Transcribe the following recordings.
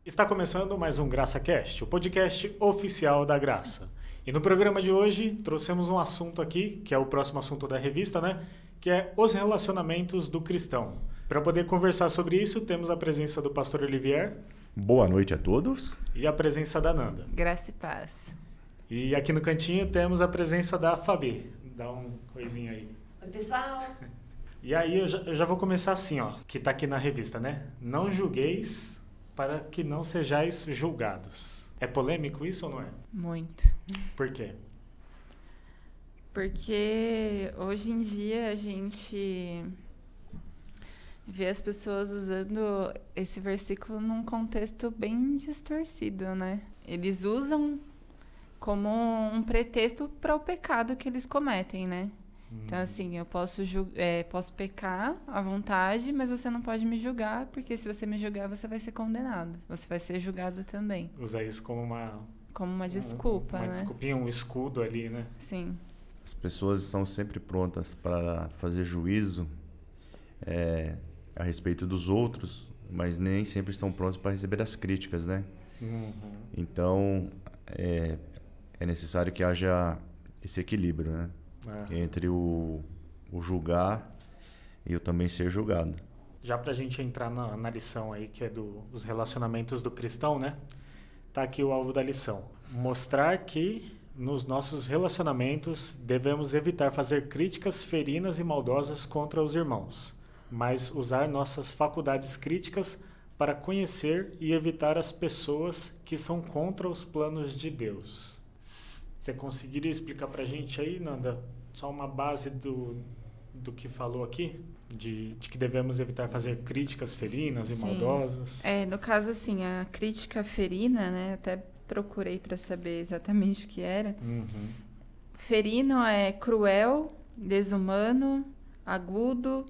Está começando mais um GraçaCast, o podcast oficial da Graça. E no programa de hoje trouxemos um assunto aqui, que é o próximo assunto da revista, né? Que é os relacionamentos do cristão. Para poder conversar sobre isso, temos a presença do pastor Olivier. Boa noite a todos. E a presença da Nanda. Graça e paz. E aqui no cantinho temos a presença da Fabi. Dá um coisinho aí. Oi, pessoal. E aí eu já vou começar assim, ó, que tá aqui na revista, né? Não julgueis para que não sejais julgados. É polêmico isso ou não é? Muito. Por quê? Porque hoje em dia a gente vê as pessoas usando esse versículo num contexto bem distorcido, né? Eles usam como um pretexto para o pecado que eles cometem, né? Então, assim, eu posso pecar à vontade, mas você não pode me julgar, porque se você me julgar, você vai ser condenado. Você vai ser julgado também. Usar isso como uma desculpa, uma né? desculpinha, um escudo ali, né? Sim. As pessoas estão sempre prontas para fazer juízo a respeito dos outros, mas nem sempre estão prontos para receber as críticas, né? Uhum. Então, é necessário que haja esse equilíbrio, né? Entre o julgar e o também ser julgado. Já pra gente entrar na lição aí, que é dos relacionamentos do cristão, né? Tá aqui o alvo da lição. Mostrar que nos nossos relacionamentos devemos evitar fazer críticas ferinas e maldosas contra os irmãos, mas usar nossas faculdades críticas para conhecer e evitar as pessoas que são contra os planos de Deus. Você conseguiria explicar pra gente aí, Nanda, só uma base do que falou aqui? De que devemos evitar fazer críticas ferinas e maldosas? No caso, assim, a crítica ferina, né? Até procurei para saber exatamente o que era. Uhum. Ferino é cruel, desumano, agudo.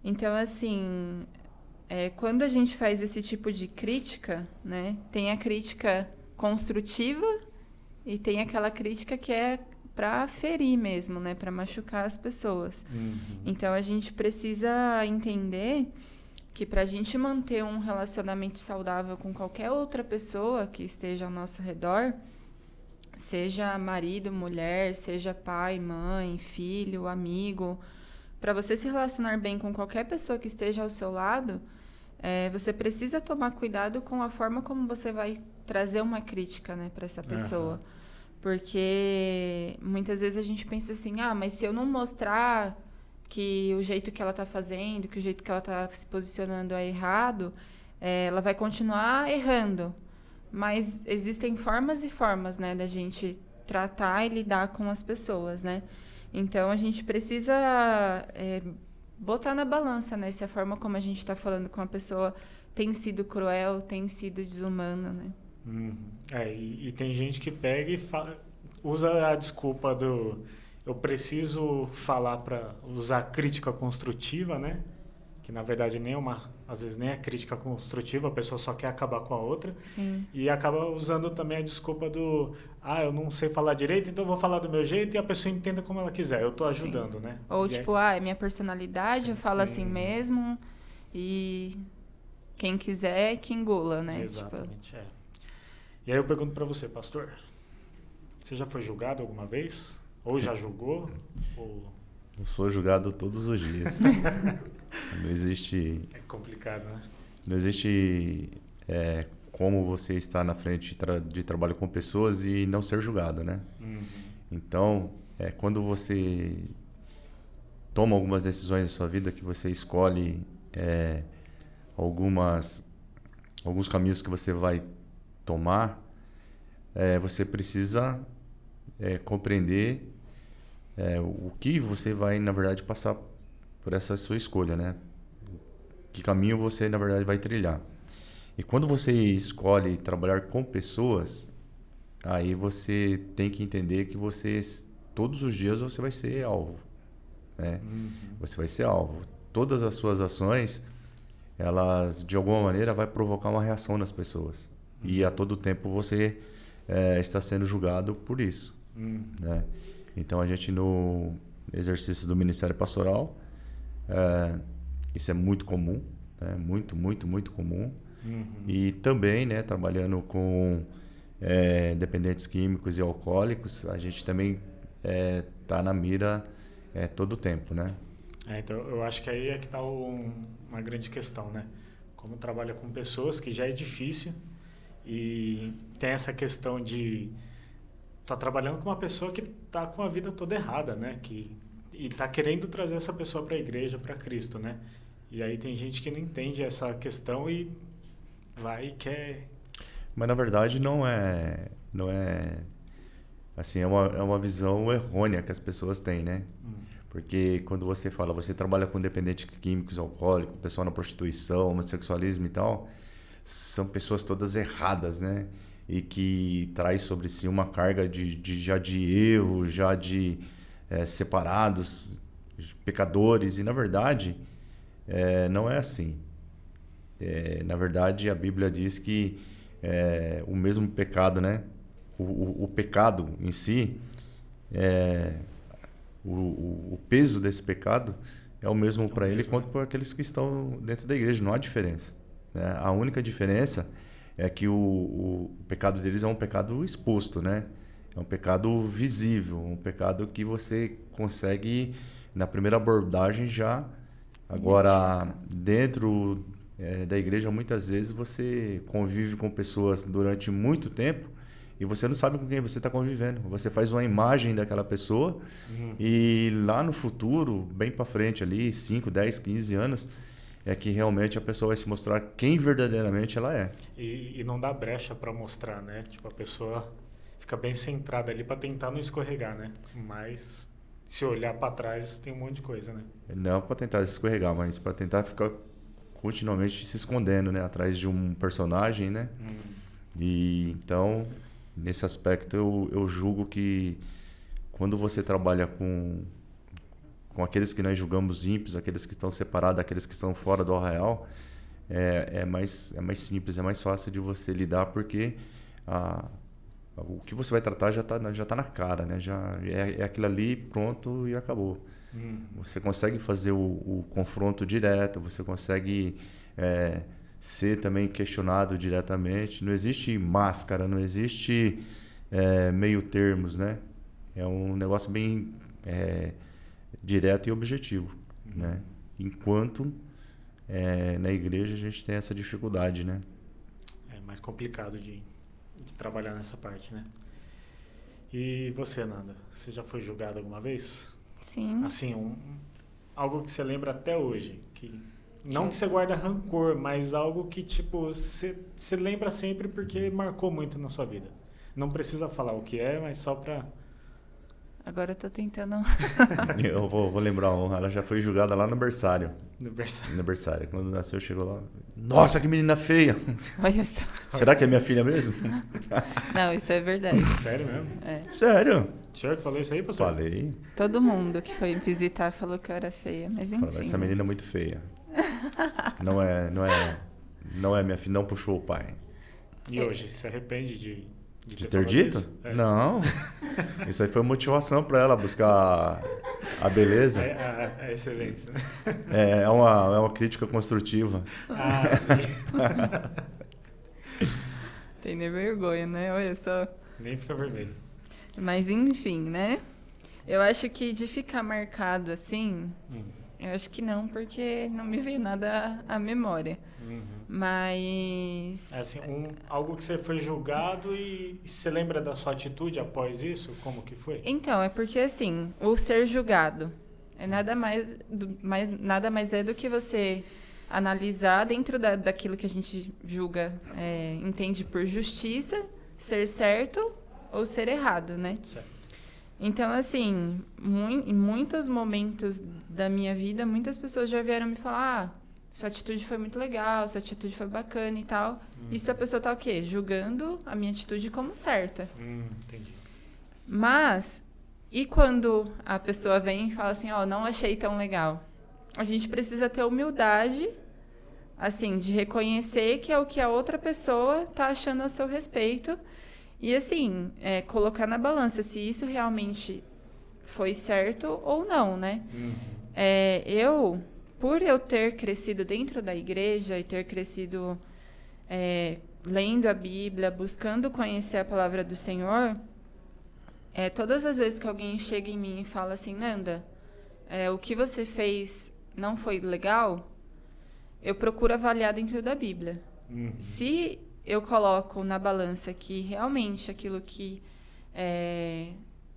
Então, assim, quando a gente faz esse tipo de crítica, né? Tem a crítica construtiva e tem aquela crítica que é para ferir mesmo, né? Para machucar as pessoas. Uhum. Então, a gente precisa entender que para a gente manter um relacionamento saudável com qualquer outra pessoa que esteja ao nosso redor, seja marido, mulher, seja pai, mãe, filho, amigo, para você se relacionar bem com qualquer pessoa que esteja ao seu lado, você precisa tomar cuidado com a forma como você vai trazer uma crítica, né, para essa pessoa. Uhum. Porque muitas vezes a gente pensa assim, mas se eu não mostrar que o jeito que ela está fazendo, que o jeito que ela está se posicionando é errado, ela vai continuar errando. Mas existem formas e formas, né, da gente tratar e lidar com as pessoas, né? Então, a gente precisa botar na balança, né, se a forma como a gente está falando com a pessoa tem sido cruel, tem sido desumana, né? Uhum. E tem gente que pega e usa a desculpa eu preciso falar para usar crítica construtiva, né? Que na verdade às vezes nem é crítica construtiva, a pessoa só quer acabar com a outra. Sim. E acaba usando também a desculpa eu não sei falar direito, então eu vou falar do meu jeito e a pessoa entenda como ela quiser. Eu tô ajudando, né? Ou é minha personalidade, eu falo assim mesmo e quem quiser que engula, né? Exatamente, E aí eu pergunto para você, pastor, você já foi julgado alguma vez? Ou já julgou? Eu sou julgado todos os dias. Não existe... É complicado, né? Não existe como você estar na frente de trabalho com pessoas e não ser julgado, né? Uhum. Então, quando você toma algumas decisões na sua vida, que você escolhe alguns caminhos que você vai tomar, você precisa compreender o que você vai, na verdade, passar por essa sua escolha, né? Que caminho você, na verdade, vai trilhar. E quando você escolhe trabalhar com pessoas, aí você tem que entender que todos os dias você vai ser alvo, né? Uhum. Você vai ser alvo. Todas as suas ações, elas, de alguma maneira, vai provocar uma reação nas pessoas. Uhum. E a todo tempo você está sendo julgado por isso, né? Então, a gente, no exercício do Ministério Pastoral, isso é muito comum, né? Muito, muito, muito comum. E também, né, trabalhando com dependentes químicos e alcoólicos, a gente também tá na mira todo o tempo, né? Então eu acho que aí é que está uma grande questão, né? Como trabalha com pessoas, que já é difícil, e tem essa questão de tá trabalhando com uma pessoa que tá com a vida toda errada, né? E tá querendo trazer essa pessoa para a igreja, para Cristo, né? E aí tem gente que não entende essa questão e vai e quer... Mas na verdade não é assim, é uma visão errônea que as pessoas têm, né? Porque quando você fala, você trabalha com dependentes químicos, alcoólicos, pessoal na prostituição, homossexualismo e tal, são pessoas todas erradas, né? E que traz sobre si uma carga já de erro, já de separados, pecadores. E na verdade, não é assim. Na verdade, a Bíblia diz que o mesmo pecado, né? O pecado em si, o peso desse pecado é o mesmo para ele quanto para aqueles que estão dentro da igreja. Não há diferença, né? A única diferença é que o pecado deles é um pecado exposto, né? É um pecado visível, um pecado que você consegue, na primeira abordagem, já... Agora, dentro da igreja, muitas vezes você convive com pessoas durante muito tempo e você não sabe com quem você está convivendo. Você faz uma imagem daquela pessoa e lá no futuro, bem para frente ali, 5, 10, 15 anos, é que realmente a pessoa vai se mostrar quem verdadeiramente ela é. E não dá brecha para mostrar, né? Tipo, a pessoa fica bem centrada ali para tentar não escorregar, né? Mas se olhar para trás tem um monte de coisa, né? Não para tentar escorregar, mas para tentar ficar continuamente se escondendo, né? Atrás de um personagem, né? E então, nesse aspecto, eu julgo que quando você trabalha com aqueles que nós julgamos ímpios, aqueles que estão separados, aqueles que estão fora do arraial, é mais simples, é mais fácil de você lidar, porque o que você vai tratar já tá na cara, né? Já é aquilo ali, pronto e acabou. Você consegue fazer o confronto direto, você consegue ser também questionado diretamente. Não existe máscara, não existe meio termos, né? É um negócio bem direto e objetivo, né? Enquanto na igreja a gente tem essa dificuldade, né? É mais complicado de trabalhar nessa parte, né? E você, Nanda? Você já foi julgada alguma vez? Sim. Assim, algo que você lembra até hoje, não que você guarda rancor, mas algo que, tipo, você lembra sempre porque marcou muito na sua vida. Não precisa falar o que é, mas só pra... Agora eu tô tentando... Eu vou lembrar uma. Ela já foi julgada lá no berçário. No berçário. No berçário. Quando nasceu, chegou lá. Nossa, que menina feia! Olha só. Será que é minha filha mesmo? Não, isso é verdade. Sério mesmo? Sério? O senhor que falou isso aí, pastor? Falei. Todo mundo que foi visitar falou que eu era feia, mas enfim. Essa menina é muito feia. Não é minha filha, não puxou o pai. E hoje, se arrepende de ter dito? Isso? Não. Isso aí foi motivação para ela buscar a beleza. A excelência. É uma crítica construtiva. Ah, sim. Tem nem vergonha, né? Olha só. Nem fica vermelho. Mas enfim, né? Eu acho que de ficar marcado assim, eu acho que não, porque não me veio nada à memória. Mas... É assim, algo que você foi julgado e você lembra da sua atitude após isso? Como que foi? Então, é porque assim, o ser julgado é nada mais é do que você analisar dentro daquilo que a gente julga, entende por justiça, ser certo ou ser errado, né? Certo. Então, assim, em muitos momentos da minha vida, muitas pessoas já vieram me falar: sua atitude foi muito legal, sua atitude foi bacana e tal. Isso a pessoa tá o quê? Julgando a minha atitude como certa. Entendi. Mas, e quando a pessoa vem e fala assim, não achei tão legal? A gente precisa ter humildade, assim, de reconhecer que é o que a outra pessoa tá achando a seu respeito. E, assim, colocar na balança se isso realmente foi certo ou não, né? Por eu ter crescido dentro da igreja e ter crescido lendo a Bíblia, buscando conhecer a palavra do Senhor, todas as vezes que alguém chega em mim e fala assim, Nanda, o que você fez não foi legal, eu procuro avaliar dentro da Bíblia. Se eu coloco na balança que realmente aquilo que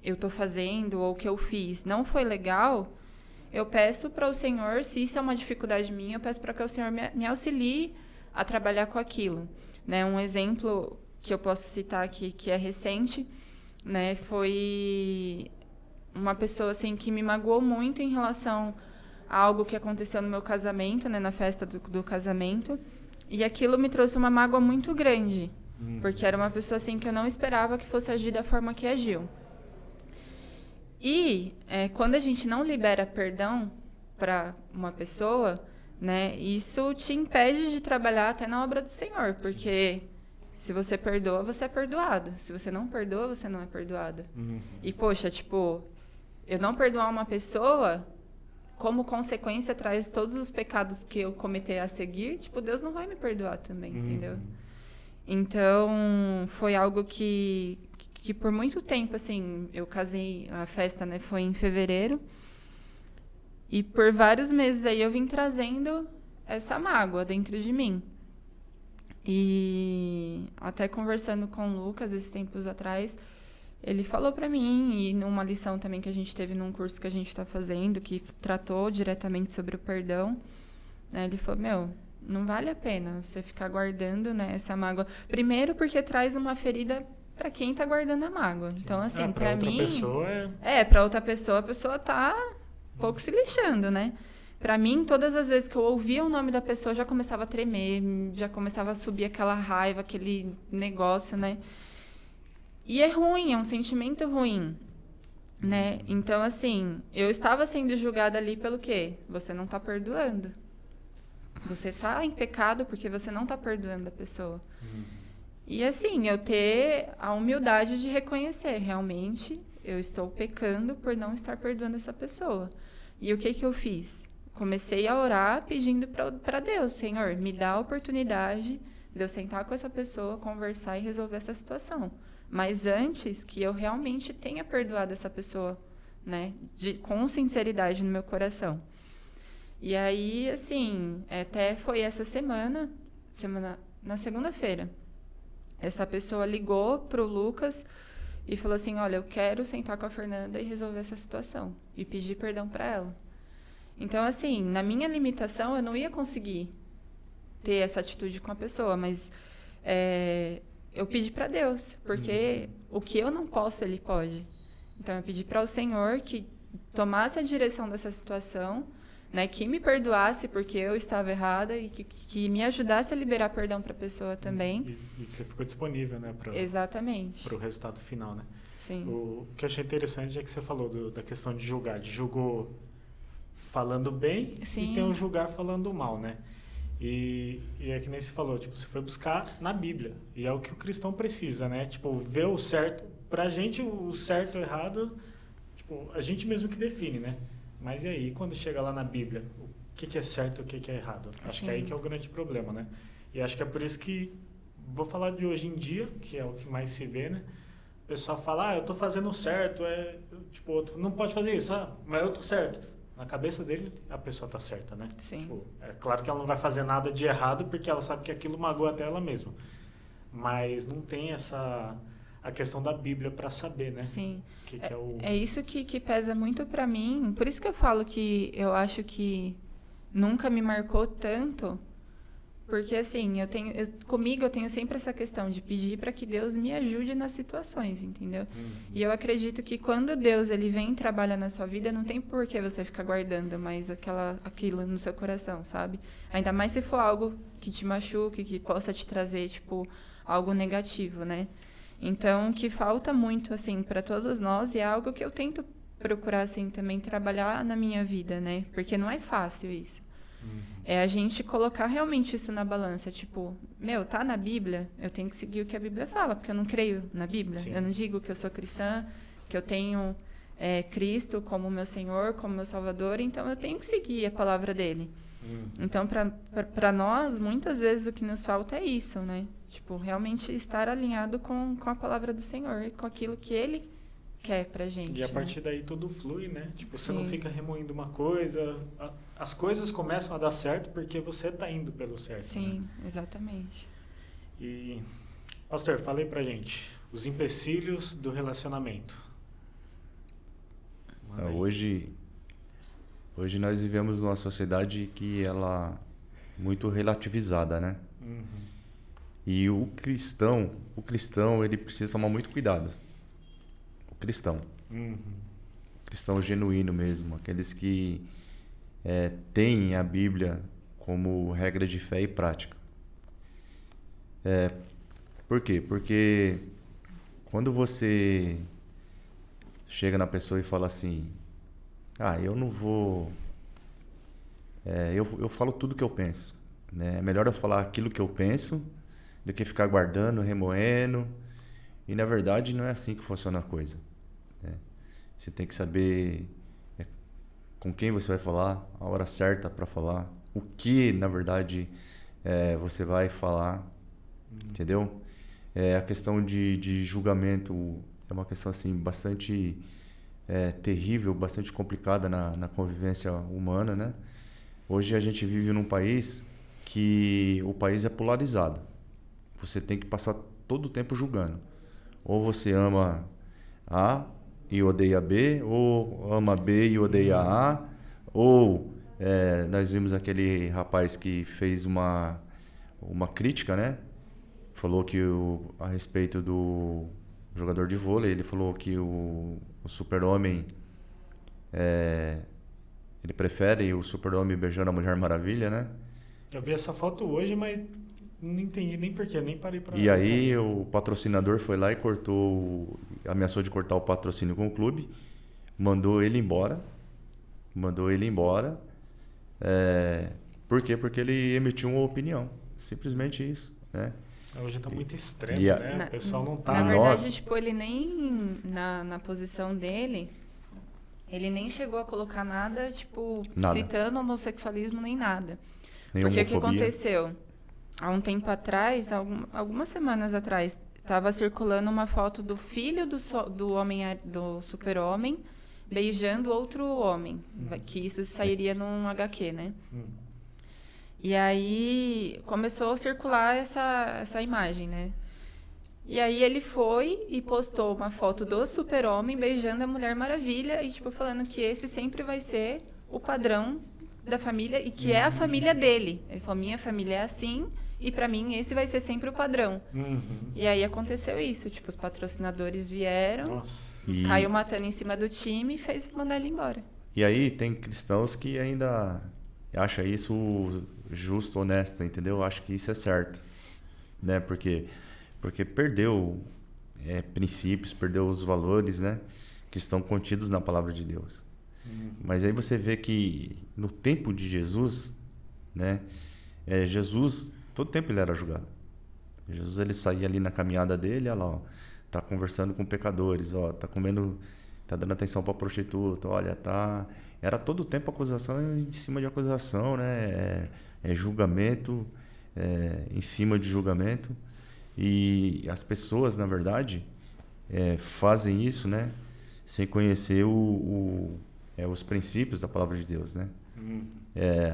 eu estou fazendo ou que eu fiz não foi legal, eu peço para o Senhor, se isso é uma dificuldade minha, eu peço para que o Senhor me auxilie a trabalhar com aquilo. Né? Um exemplo que eu posso citar aqui, que é recente, né, foi uma pessoa assim, que me magoou muito em relação a algo que aconteceu no meu casamento, né, na festa do casamento. E aquilo me trouxe uma mágoa muito grande, porque era uma pessoa assim que eu não esperava que fosse agir da forma que agiu. E quando a gente não libera perdão para uma pessoa, né, isso te impede de trabalhar até na obra do Senhor, porque se você perdoa, você é perdoado. Se você não perdoa, você não é perdoado. E, poxa, tipo, eu não perdoar uma pessoa, como consequência, traz todos os pecados que eu cometer a seguir, tipo, Deus não vai me perdoar também, entendeu? Então, foi algo que por muito tempo, assim, eu casei, a festa, né, foi em fevereiro, e por vários meses aí eu vim trazendo essa mágoa dentro de mim. E até conversando com o Lucas, esses tempos atrás, ele falou para mim, e numa lição também que a gente teve num curso que a gente está fazendo, que tratou diretamente sobre o perdão, né, ele falou, não vale a pena você ficar guardando, né, essa mágoa. Primeiro porque traz uma ferida para quem tá guardando a mágoa. Sim. Então, assim, para mim... para outra pessoa, a pessoa tá um pouco se lixando, né? Para mim, todas as vezes que eu ouvia o nome da pessoa, já começava a tremer, já começava a subir aquela raiva, aquele negócio, né? E é ruim, é um sentimento ruim, né? Então, assim, eu estava sendo julgada ali pelo quê? Você não tá perdoando. Você tá em pecado porque você não tá perdoando a pessoa. E, assim, eu ter a humildade de reconhecer, realmente, eu estou pecando por não estar perdoando essa pessoa. E o que eu fiz? Comecei a orar pedindo para Deus, Senhor, me dá a oportunidade de eu sentar com essa pessoa, conversar e resolver essa situação. Mas antes que eu realmente tenha perdoado essa pessoa, né, com sinceridade no meu coração. E aí, assim, até foi essa semana na segunda-feira, essa pessoa ligou pro Lucas e falou assim, olha, eu quero sentar com a Fernanda e resolver essa situação e pedir perdão para ela. Então, assim, na minha limitação, eu não ia conseguir ter essa atitude com a pessoa, mas eu pedi para Deus, porque o que eu não posso, Ele pode. Então, eu pedi para o Senhor que tomasse a direção dessa situação, né, que me perdoasse porque eu estava errada e que me ajudasse a liberar perdão para a pessoa também. E você ficou disponível, né? Exatamente. Para o resultado final, né? Sim. O que eu achei interessante é que você falou da questão de julgar. Julgou falando bem. Sim. E tem o julgar falando mal, né? E é que nem você falou, tipo, você foi buscar na Bíblia. E é o que o cristão precisa, né? Tipo, ver o certo. Pra gente, o certo e o errado, tipo, a gente mesmo que define, né? Mas e aí, quando chega lá na Bíblia, o que é certo e o que é errado? Acho que é aí que é o grande problema, né? E acho que é por isso que, vou falar de hoje em dia, que é o que mais se vê, né? O pessoal fala, eu tô fazendo certo, tipo, outro não pode fazer isso, mas eu tô certo. Na cabeça dele, a pessoa tá certa, né? Sim. Tipo, é claro que ela não vai fazer nada de errado, porque ela sabe que aquilo magoa até ela mesma. Mas não tem a questão da Bíblia para saber, né? Sim. Que é o... É isso que pesa muito para mim. Por isso que eu falo que eu acho que nunca me marcou tanto. Porque, assim, comigo eu tenho sempre essa questão de pedir para que Deus me ajude nas situações, entendeu? E eu acredito que quando Deus ele vem e trabalha na sua vida, não tem por que você ficar guardando mais aquilo no seu coração, sabe? Ainda mais se for algo que te machuque, que possa te trazer, tipo, algo negativo, né? Então, que falta muito, assim, para todos nós, e é algo que eu tento procurar, assim, também trabalhar na minha vida, né? Porque não é fácil isso. É a gente colocar realmente isso na balança, tipo, tá na Bíblia, eu tenho que seguir o que a Bíblia fala, porque eu não creio na Bíblia. Sim. Eu não digo que eu sou cristã, que eu tenho Cristo como meu Senhor, como meu Salvador, então eu tenho que seguir a palavra dele. Então, para nós, muitas vezes o que nos falta é isso, né? Tipo, realmente estar alinhado com a palavra do Senhor e com aquilo que Ele quer pra gente. E a né? partir daí tudo flui, né? Tipo, você Sim. não fica remoendo uma coisa. As coisas começam a dar certo porque você tá indo pelo certo. Sim, Né? exatamente. E, pastor, falei pra gente, os empecilhos do relacionamento. Manda aí. Hoje nós vivemos numa sociedade que ela é muito relativizada, né? E o cristão, ele precisa tomar muito cuidado. O cristão genuíno mesmo, aqueles que têm a Bíblia como regra de fé e prática. Por quê? Porque quando você chega na pessoa e fala assim, eu não vou... eu falo tudo que eu penso. Né? É melhor eu falar aquilo que eu penso do que ficar guardando, remoendo. E na verdade não é assim que funciona a coisa. Né? Você tem que saber com quem você vai falar, a hora certa para falar, o que na verdade você vai falar, entendeu? A questão de julgamento é uma questão assim bastante terrível, bastante complicada na convivência humana, né? Hoje a gente vive num país que o país é polarizado. Você tem que passar todo o tempo julgando. Ou você ama A e odeia B, ou ama B e odeia A, ou nós vimos aquele rapaz que fez uma crítica, né? Falou que a respeito do jogador de vôlei, ele falou que o Super-Homem ele prefere o Super-Homem beijando a Mulher Maravilha, né? Eu vi essa foto hoje, mas não entendi nem porquê, nem parei pra... E aí o patrocinador foi lá e ameaçou de cortar o patrocínio com o clube, mandou ele embora. Por quê? Porque ele emitiu uma opinião, simplesmente isso, né? Hoje tá muito extremo, E né? O pessoal não tá... Na verdade, Nossa. tipo, ele nem, na posição dele, ele nem chegou a colocar nada, tipo, Nada. citando homossexualismo nem nada. Nem Porque o que homofobia. aconteceu? Há um tempo atrás, algumas semanas atrás, estava circulando uma foto do filho do Super-Homem beijando outro homem. Que isso sairia num HQ, né? E aí começou a circular essa imagem, né? E aí ele foi e postou uma foto do Super-Homem beijando a Mulher Maravilha e, tipo, falando que esse sempre vai ser o padrão da família e que é a família dele. Ele falou, minha família é assim e pra mim esse vai ser sempre o padrão. E aí aconteceu isso, tipo, os patrocinadores vieram, Nossa. caiu matando em cima do time e fez mandar ele embora. E aí tem cristãos que ainda acham isso justo, honesto, entendeu? Acho que isso é certo, né? Porque perdeu princípios, perdeu os valores, né? Que estão contidos na palavra de Deus. Mas aí você vê que no tempo de Jesus, né? Jesus, todo tempo ele era julgado. Jesus, ele saía ali na caminhada dele, olha lá, ó, tá conversando com pecadores, ó, tá comendo, tá dando atenção para prostituta, olha, tá... Era todo o tempo acusação em cima de acusação, né? Julgamento em cima de julgamento. E as pessoas, na verdade, fazem isso, né? Sem conhecer os princípios da palavra de Deus, né?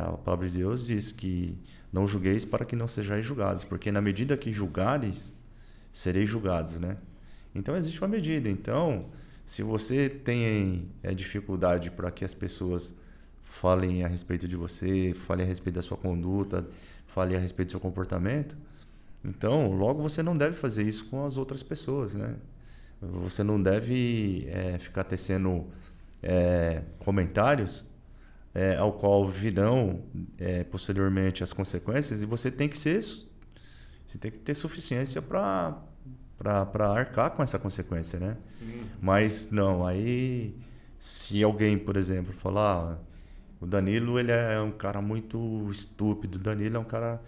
A palavra de Deus diz que não julgueis para que não sejais julgados, porque na medida que julgares, sereis julgados, né? Então existe uma medida. Então, se você tem dificuldade para que as pessoas falem a respeito de você, falem a respeito da sua conduta, falem a respeito do seu comportamento, então logo você não deve fazer isso com as outras pessoas, né? Você não deve ficar tecendo comentários ao qual virão posteriormente as consequências, e você tem que ter suficiência para arcar com essa consequência, né? Mas não, aí se alguém, por exemplo, falar o Danilo, ele é um cara muito estúpido, o Danilo é um cara...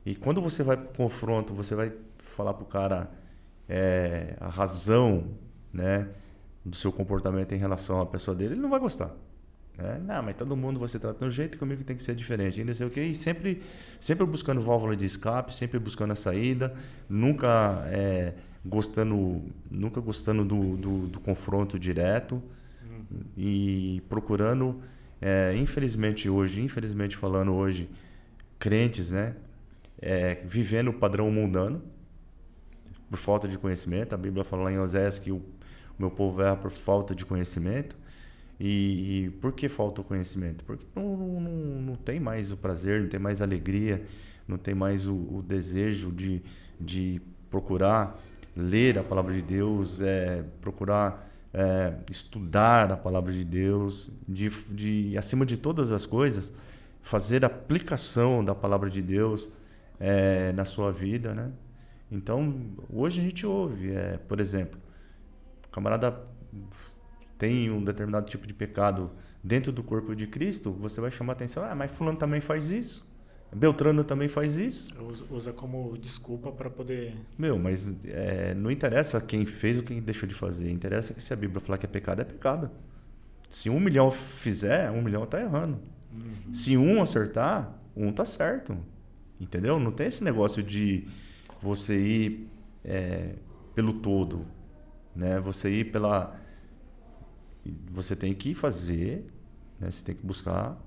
E quando você vai pro confronto, você vai falar pro cara a razão, né, do seu comportamento em relação à pessoa dele, ele não vai gostar. né? Não, mas todo mundo você trata de um jeito, comigo tem que ser diferente, e não sei o quê. E sempre buscando válvula de escape, sempre buscando a saída, nunca gostando do confronto direto, e procurando, infelizmente falando hoje, crentes, né? Vivendo o padrão mundano, por falta de conhecimento. A Bíblia fala lá em Oséias que o meu povo erra por falta de conhecimento. E por que falta o conhecimento? Porque não tem mais o prazer, não tem mais a alegria, não tem mais o desejo de procurar ler a palavra de Deus, procurar estudar a palavra de Deus, de acima de todas as coisas, fazer aplicação da palavra de Deus na sua vida, né? Então, hoje a gente ouve, por exemplo, o camarada tem um determinado tipo de pecado dentro do corpo de Cristo, você vai chamar a atenção, mas fulano também faz isso, Beltrano também faz isso. Usa como desculpa para poder... Mas não interessa quem fez ou quem deixou de fazer, interessa que se a Bíblia falar que é pecado, é pecado. Se 1 milhão fizer, 1 milhão está errando. Se um acertar, um está certo. Entendeu? Não tem esse negócio de você ir pelo todo, né? Você tem que fazer, né? Você tem que buscar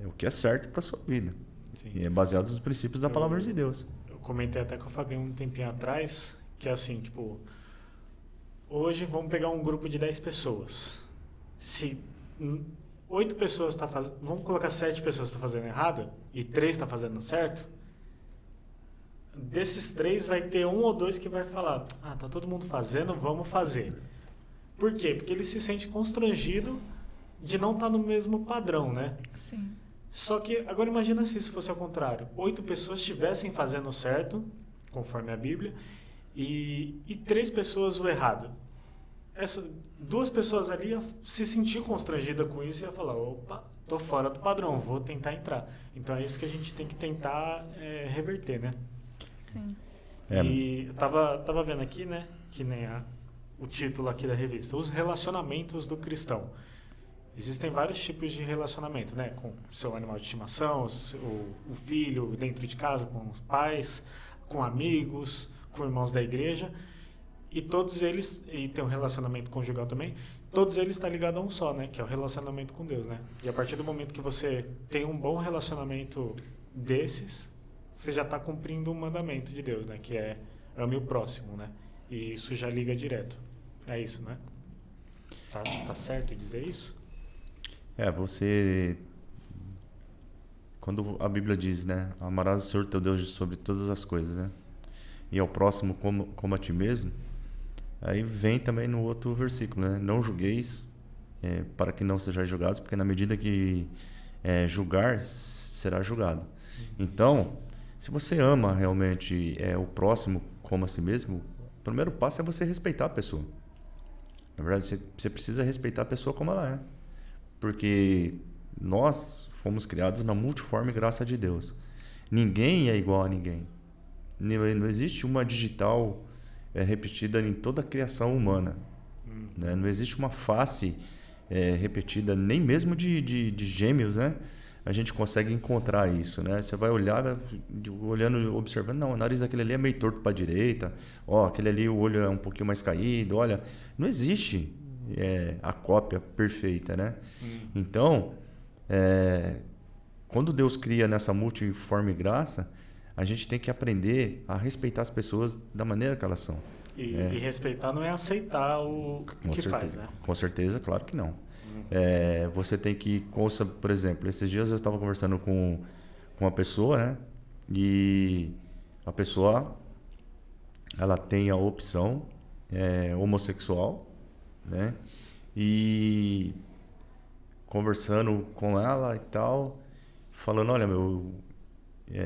o que é certo para sua vida. Sim. E é baseado nos princípios da palavra de Deus. Eu comentei até com o Fabinho um tempinho atrás, que é assim, tipo, hoje vamos pegar um grupo de 10 pessoas. Se 8 pessoas estão fazendo, vamos colocar 7 pessoas estão fazendo errado e 3 estão fazendo certo, desses 3 vai ter 1 ou 2 que vai falar, tá todo mundo fazendo, vamos fazer. Por quê? Porque ele se sente constrangido de não estar no mesmo padrão, né? Sim. Só que, agora imagina se isso fosse ao contrário. 8 pessoas estivessem fazendo certo, conforme a Bíblia, e 3 pessoas o errado. 2 pessoas ali iam se sentir constrangida com isso e ia falar, opa, tô fora do padrão, vou tentar entrar. Então é isso que a gente tem que tentar reverter, né? Sim. E eu tava vendo aqui, né, que nem o título aqui da revista, Os Relacionamentos do Cristão. Existem vários tipos de relacionamento, né? Com o seu animal de estimação, o filho dentro de casa, com os pais, com amigos, com irmãos da igreja. E todos eles, e tem um relacionamento conjugal também, todos eles estão ligados a um só, né? Que é o relacionamento com Deus, né? E a partir do momento que você tem um bom relacionamento desses, você já está cumprindo um mandamento de Deus, né? Que é ame o próximo, né? E isso já liga direto. É isso, né? Tá certo dizer isso? Você... Quando a Bíblia diz, né? Amarás o Senhor teu Deus sobre todas as coisas, né? E ao próximo como a ti mesmo. Aí vem também no outro versículo, né? Não julgueis para que não sejais julgados, porque na medida que julgar, será julgado. Então, se você ama realmente o próximo como a si mesmo, o primeiro passo é você respeitar a pessoa. Na verdade, você precisa respeitar a pessoa como ela é. Porque nós fomos criados na multiforme graça de Deus. Ninguém é igual a ninguém. Não existe uma digital repetida em toda a criação humana. Né? Não existe uma face repetida, nem mesmo de gêmeos, né? A gente consegue encontrar isso, né? Você vai olhar, olhando, observando, não, o nariz daquele ali é meio torto para a direita, aquele ali o olho é um pouquinho mais caído, olha, não existe a cópia perfeita, né? Então, quando Deus cria nessa multiforme graça, a gente tem que aprender a respeitar as pessoas da maneira que elas são. E respeitar não é aceitar o que faz, né? Com certeza, claro que não. Você tem que, por exemplo, esses dias eu estava conversando com uma pessoa, né? E a pessoa, ela tem a opção homossexual, né? E conversando com ela e tal, falando, olha,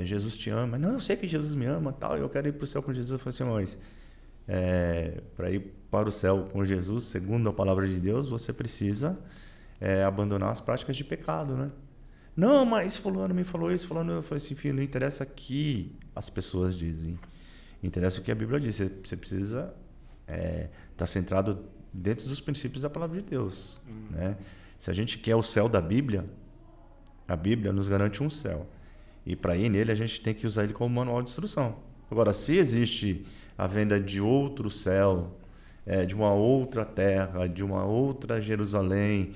Jesus te ama. Não, eu sei que Jesus me ama, tal, eu quero ir para o céu com Jesus. Eu falei assim, mas para ir para o céu com Jesus, segundo a palavra de Deus, você precisa abandonar as práticas de pecado, né? Não, mas fulano me falou isso, fulano... Eu falei assim, filho, não interessa o que as pessoas dizem, interessa o que a Bíblia diz. Você precisa estar centrado dentro dos princípios da palavra de Deus, né? Se a gente quer o céu da Bíblia, a Bíblia nos garante um céu. E para ir nele, a gente tem que usar ele como manual de instrução. Agora, se existe a venda de outro céu, de uma outra terra, de uma outra Jerusalém,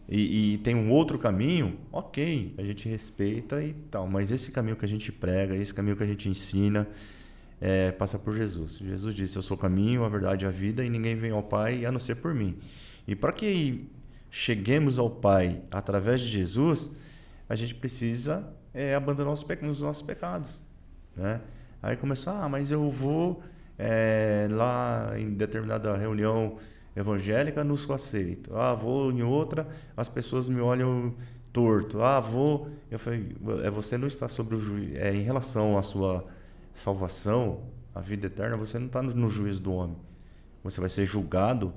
e tem um outro caminho, ok, a gente respeita e tal. Mas esse caminho que a gente prega, esse caminho que a gente ensina, passa por Jesus. Jesus disse, eu sou o caminho, a verdade e a vida, e ninguém vem ao Pai a não ser por mim. E para que cheguemos ao Pai através de Jesus, a gente precisa abandonar os nossos pecados, né? Aí começou, mas eu vou lá em determinada reunião evangélica, não sou aceito. Vou em outra, as pessoas me olham torto. Vou... Eu falei, você não está sobre o juízo. Em relação à sua salvação, a vida eterna, você não está no juízo do homem. Você vai ser julgado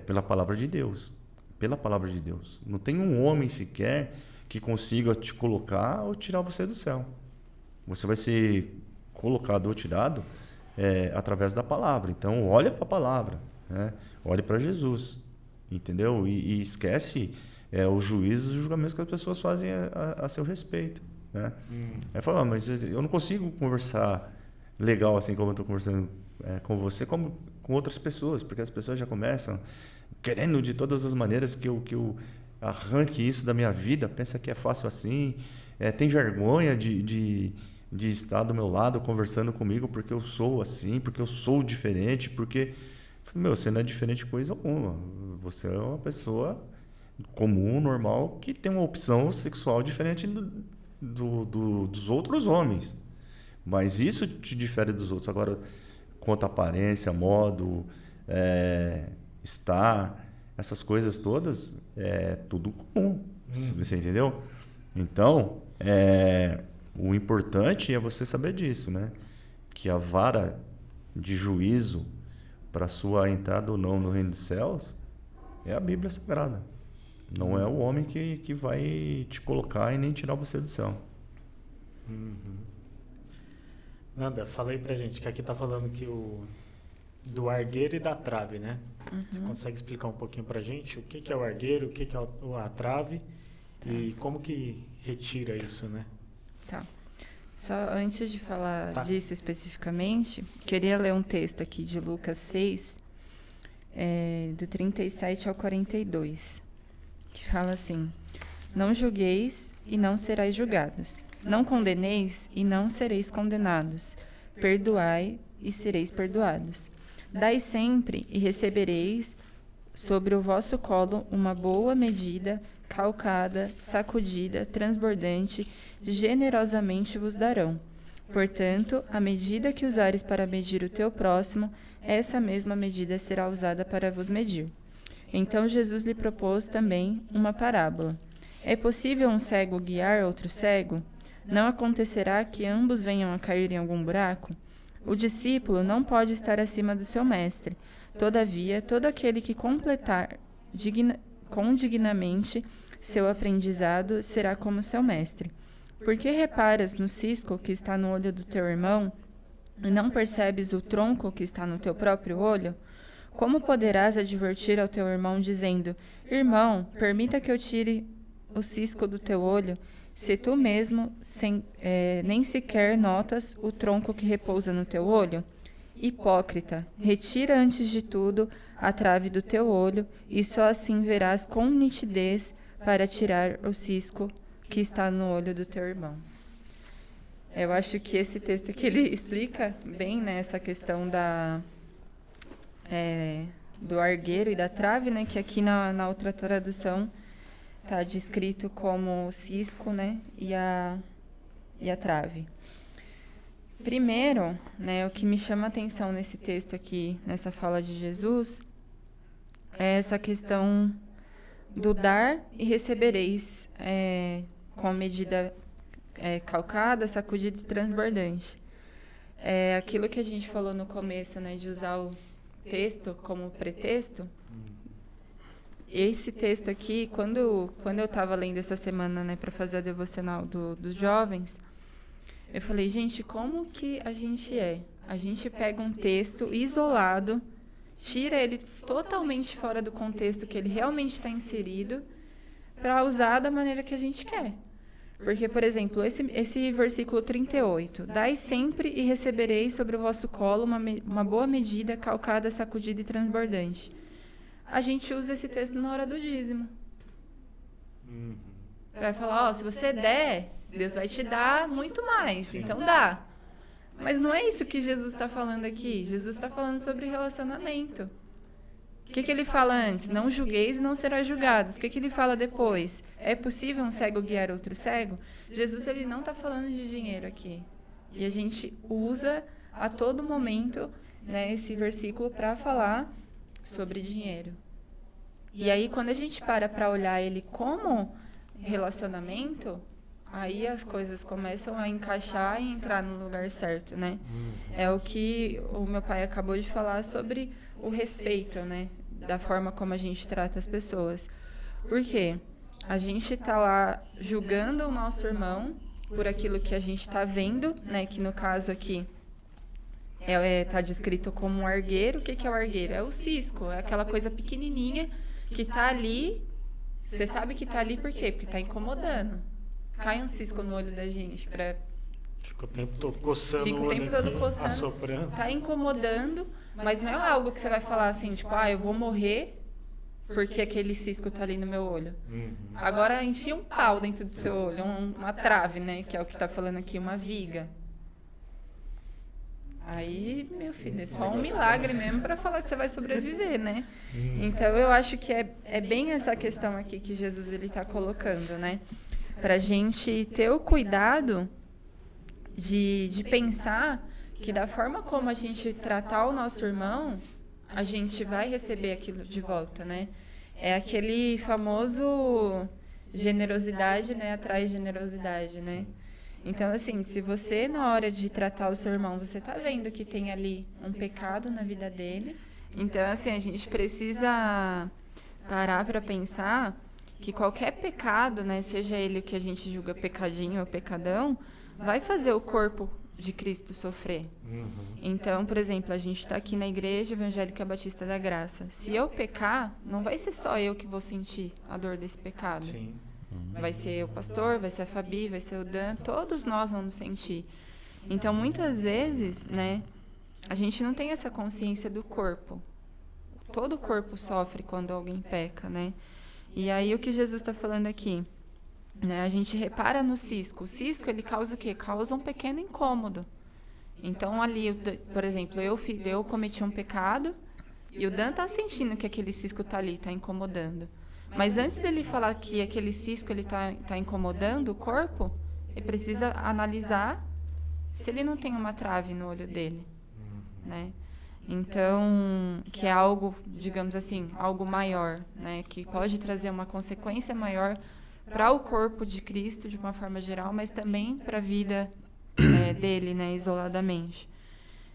pela palavra de Deus. Pela palavra de Deus. Não tem um homem sequer que consiga te colocar ou tirar você do céu. Você vai ser colocado ou tirado através da palavra. Então, olha para a palavra, né? Olhe para Jesus, entendeu? E esquece os juízos e os julgamentos que as pessoas fazem a seu respeito, né? Aí fala, mas eu não consigo conversar legal assim como eu estou conversando com você, como com outras pessoas, porque as pessoas já começam querendo de todas as maneiras que eu arranque isso da minha vida, pensa que é fácil assim, tem vergonha de estar do meu lado conversando comigo porque eu sou assim, porque eu sou diferente, porque... você não é diferente de coisa alguma. Você é uma pessoa comum, normal, que tem uma opção sexual diferente dos outros homens. Mas isso te difere dos outros. Agora, quanto à aparência, modo, estar, essas coisas todas, é tudo comum. Você entendeu? Então, o importante é você saber disso, né? Que a vara de juízo para sua entrada ou não no reino dos céus é a Bíblia Sagrada. Não é o homem que vai te colocar e nem tirar você do céu. Nanda, falei pra gente que aqui tá falando que do argueiro e da trave, né? Você consegue explicar um pouquinho pra gente o que é o argueiro, o que é a trave e como que retira isso, né? Tá. Só antes de falar disso especificamente, queria ler um texto aqui de Lucas 6, do 37 ao 42, que fala assim: não julgueis e não sereis julgados, não condeneis e não sereis condenados, perdoai e sereis perdoados. Dai sempre e recebereis sobre o vosso colo uma boa medida, calcada, sacudida, transbordante, generosamente vos darão. Portanto, a medida que usares para medir o teu próximo, essa mesma medida será usada para vos medir. Então Jesus lhe propôs também uma parábola. É possível um cego guiar outro cego? Não acontecerá que ambos venham a cair em algum buraco? O discípulo não pode estar acima do seu mestre. Todavia, todo aquele que completar dignamente seu aprendizado será como seu mestre. Por que reparas no cisco que está no olho do teu irmão e não percebes o tronco que está no teu próprio olho? Como poderás advertir ao teu irmão dizendo: irmão, permita que eu tire o cisco do teu olho, se tu mesmo nem sequer notas o tronco que repousa no teu olho? Hipócrita, retira antes de tudo a trave do teu olho, e só assim verás com nitidez para tirar o cisco que está no olho do teu irmão. Eu acho que esse texto aqui ele explica bem, né, essa questão do argueiro e da trave, né, que aqui na outra tradução está descrito como o cisco, né, e a trave. Primeiro, né, o que me chama a atenção nesse texto aqui, nessa fala de Jesus, é essa questão do dar e recebereis, com a medida calcada, sacudida e transbordante. É aquilo que a gente falou no começo, né, de usar o texto como pretexto. Esse texto aqui, quando eu estava lendo essa semana, né, para fazer a devocional dos jovens, eu falei, gente, como que a gente é? A gente pega um texto isolado, tira ele totalmente fora do contexto que ele realmente está inserido para usar da maneira que a gente quer. Porque, por exemplo, esse versículo 38, dai sempre e recebereis sobre o vosso colo uma boa medida, calcada, sacudida e transbordante. A gente usa esse texto na hora do dízimo. Para falar, se você der, Deus vai te dar muito mais, então dá. Mas não é isso que Jesus está falando aqui. Jesus está falando sobre relacionamento. O que ele fala antes? Não julgueis e não será julgados. O que ele fala depois? É possível um cego guiar outro cego? Jesus, ele não está falando de dinheiro aqui. E a gente usa a todo momento, né, esse versículo para falar sobre dinheiro. E aí, quando a gente para olhar ele como relacionamento, aí as coisas começam a encaixar e entrar no lugar certo, né? É o que o meu pai acabou de falar sobre o respeito, né? Da forma como a gente trata as pessoas. Por quê? A gente está lá julgando o nosso irmão por aquilo que a gente está vendo, né? Que no caso aqui está descrito como um argueiro. O que é o argueiro? É o cisco, é aquela coisa pequenininha que está ali. Você sabe que está ali por quê? Porque está incomodando. Cai um cisco no olho da gente. Fica o tempo todo coçando Fica o tempo todo coçando. Assoprando. Está incomodando, mas não é algo que você vai falar assim, tipo, eu vou morrer porque aquele cisco está ali no meu olho. Agora, enfia um pau dentro do seu olho, uma trave, né? Que é o que está falando aqui, uma viga. Aí, meu filho, é só um milagre mesmo para falar que você vai sobreviver, né? Então, eu acho que é bem essa questão aqui que Jesus ele está colocando, né? Para a gente ter o cuidado de pensar que da forma como a gente tratar o nosso irmão, a gente vai receber aquilo de volta, né? É aquele famoso generosidade, né? Atrai generosidade, né? Então, assim, se você, na hora de tratar o seu irmão, você está vendo que tem ali um pecado na vida dele, então, assim, a gente precisa parar para pensar que qualquer pecado, né, seja ele o que a gente julga pecadinho ou pecadão, vai fazer o corpo de Cristo sofrer. Então, por exemplo, a gente está aqui na Igreja Evangélica Batista da Graça. Se eu pecar, não vai ser só eu que vou sentir a dor desse pecado. Sim. Vai ser o pastor, vai ser a Fabi, vai ser o Dan, todos nós vamos sentir. Então, muitas vezes, né, a gente não tem essa consciência do corpo. Todo o corpo sofre quando alguém peca, né? E aí, o que Jesus está falando aqui? Né, a gente repara no cisco. O cisco, ele causa o quê? Causa um pequeno incômodo. Então, ali, por exemplo, eu cometi um pecado e o Dan está sentindo que aquele cisco está ali, está incomodando. Mas antes dele falar que aquele cisco ele tá incomodando o corpo, ele precisa analisar se ele não tem uma trave no olho dele, né? Então, que é algo, digamos assim, algo maior, né? Que pode trazer uma consequência maior para o corpo de Cristo de uma forma geral, mas também para a vida dele, né? Isoladamente.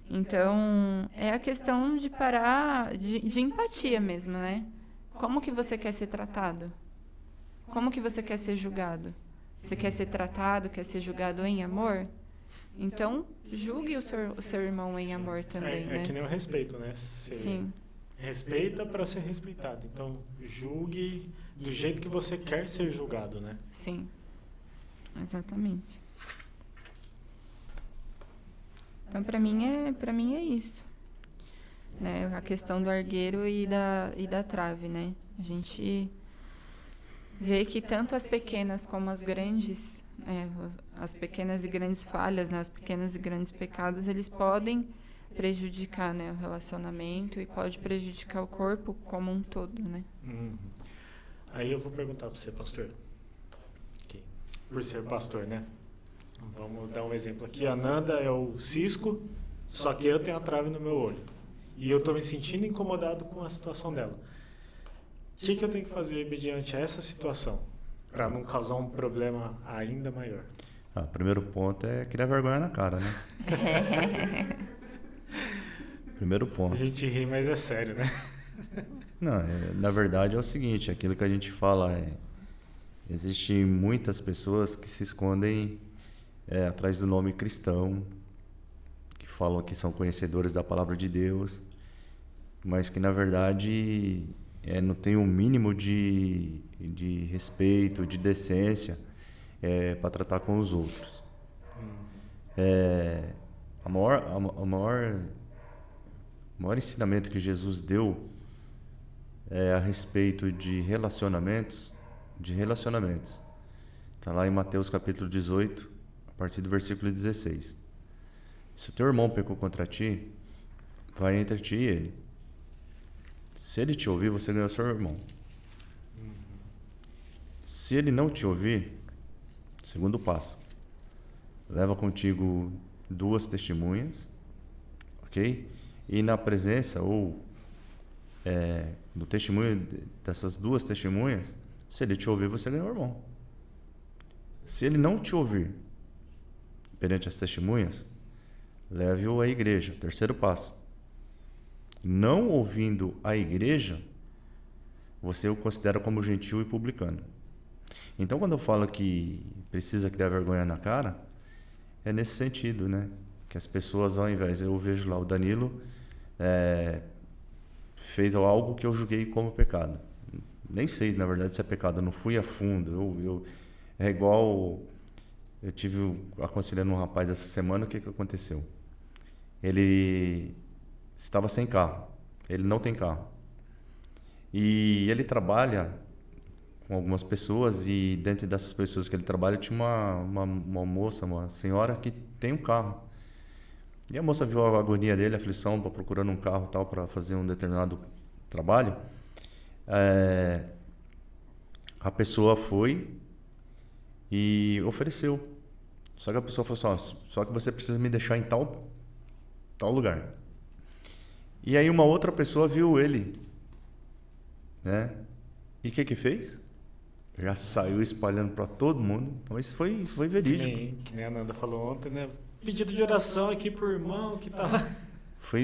Então, é a questão de parar, de empatia mesmo, né? Como que você quer ser tratado? Como que você quer ser julgado? Você quer ser tratado, quer ser julgado em amor? Então, julgue o seu irmão em amor também, né? É que nem o respeito, né? Você respeita para ser respeitado. Então, julgue do jeito que você quer ser julgado, né? Sim, exatamente. Então, para mim é isso. Né, a questão do argueiro e da trave, né? A gente vê que tanto as pequenas como as grandes, as pequenas e grandes falhas, né, os pequenos e grandes pecados, eles podem prejudicar, né, o relacionamento e pode prejudicar o corpo como um todo, né? Aí eu vou perguntar para você, pastor, que, por ser pastor, né? Vamos dar um exemplo aqui. A Nanda é o cisco, só que eu tenho a trave no meu olho. E eu estou me sentindo incomodado com a situação dela. O que eu tenho que fazer mediante essa situação para não causar um problema ainda maior? O primeiro ponto é criar vergonha na cara, né? Primeiro ponto. A gente ri, mas é sério, né? Não, na verdade é o seguinte, aquilo que a gente fala existem muitas pessoas que se escondem atrás do nome cristão, falam que são conhecedores da palavra de Deus, mas que na verdade não tem o mínimo de respeito, de decência para tratar com os outros. O maior ensinamento que Jesus deu é a respeito de relacionamentos. Está lá em Mateus capítulo 18, a partir do versículo 16. Se o teu irmão pecou contra ti, vai entre ti e ele. Se ele te ouvir, você ganhou seu irmão. Se ele não te ouvir, segundo passo, leva contigo 2 testemunhas, ok? E na presença do testemunho dessas 2 testemunhas, se ele te ouvir, você ganhou o irmão. Se ele não te ouvir perante as testemunhas, leve-o à igreja. Terceiro passo. Não ouvindo a igreja, você o considera como gentil e publicano. Então, quando eu falo que precisa criar vergonha na cara, é nesse sentido, né? Que as pessoas, ao invés, eu vejo lá o Danilo fez algo que eu julguei como pecado. Nem sei, na verdade, se é pecado, eu não fui a fundo. É igual, eu tive aconselhando um rapaz essa semana, o que aconteceu? Ele estava sem carro, ele não tem carro. E ele trabalha com algumas pessoas, e dentro dessas pessoas que ele trabalha tinha uma moça, uma senhora que tem um carro. E a moça viu a agonia dele, a aflição, procurando um carro tal para fazer um determinado trabalho. A pessoa foi e ofereceu. Só que a pessoa falou assim, só que você precisa me deixar em tal lugar. E aí uma outra pessoa viu ele, né? E o que fez? Já saiu espalhando para todo mundo. Então isso foi verídico. Que nem a Nanda falou ontem, né? Pedido de oração aqui pro irmão que tava...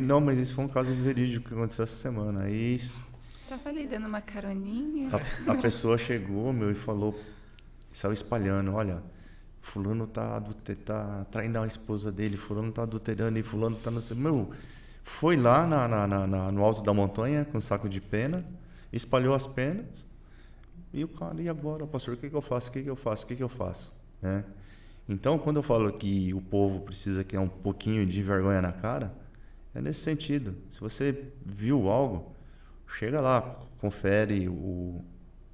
Não, mas isso foi um caso verídico que aconteceu essa semana. Aí tava ali dando uma caroninha. A pessoa chegou, e falou, saiu espalhando, olha, fulano tá traindo a esposa dele, fulano tá adulterando e fulano tá... foi lá no alto da montanha com um saco de pena, espalhou as penas, e o cara, e agora, pastor, o que eu faço? Né? Então, quando eu falo que o povo precisa criar um pouquinho de vergonha na cara, é nesse sentido. Se você viu algo, chega lá, confere o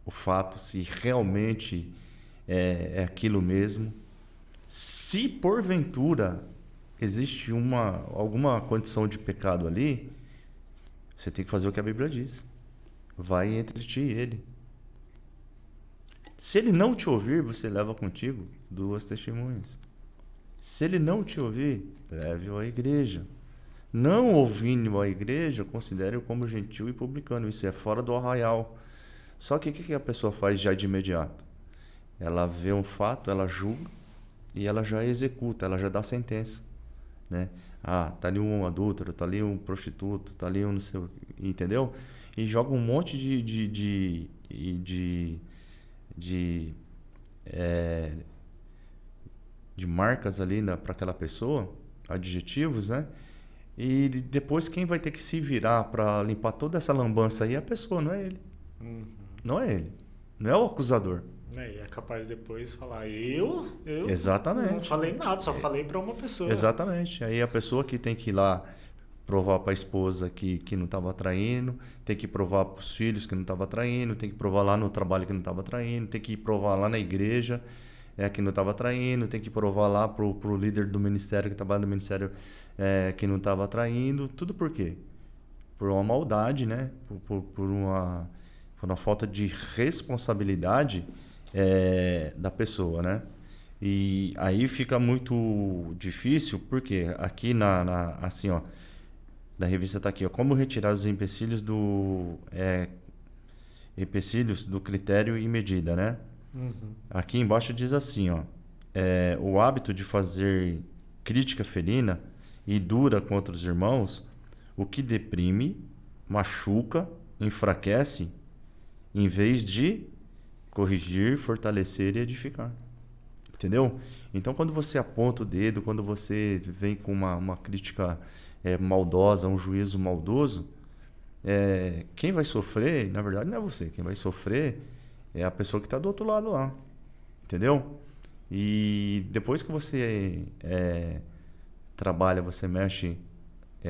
fato, se realmente é aquilo mesmo. Se porventura existe alguma condição de pecado ali, você tem que fazer o que a Bíblia diz. Vai entre ti e ele. Se ele não te ouvir, você leva contigo 2 testemunhas. Se ele não te ouvir, leve-o à igreja. Não ouvindo a igreja, considere-o como gentil e publicano. Isso é fora do arraial. Só que o que a pessoa faz já de imediato? Ela vê um fato, ela julga e ela já executa, ela já dá sentença, né? Tá ali um adúltero, tá ali um prostituto, tá ali um não sei o que, entendeu? E joga um monte de marcas ali para aquela pessoa, adjetivos, né? E depois quem vai ter que se virar para limpar toda essa lambança aí é a pessoa, não é ele. Não é ele. Não é o acusador. E é capaz de depois falar, eu Exatamente. Não falei nada, só falei para uma pessoa. Exatamente. Aí a pessoa que tem que ir lá provar para a esposa que não estava traindo, tem que provar para os filhos que não estava traindo, tem que provar lá no trabalho que não estava traindo, tem que provar lá na igreja que não estava traindo, tem que provar lá pro líder do ministério que trabalha no ministério que não estava traindo. Tudo por quê? Por uma maldade, né? Por uma falta de responsabilidade da pessoa, né? E aí fica muito difícil, porque aqui assim, ó, da revista está aqui, ó, como retirar os empecilhos do critério e medida, né? Aqui embaixo diz assim, ó, o hábito de fazer crítica ferina e dura contra os irmãos, o que deprime, machuca, enfraquece, em vez de corrigir, fortalecer e edificar. Entendeu? Então, quando você aponta o dedo, quando você vem com uma crítica maldosa, um juízo maldoso, quem vai sofrer, na verdade, não é você. Quem vai sofrer é a pessoa que está do outro lado lá. Entendeu? E depois que você trabalha, você mexe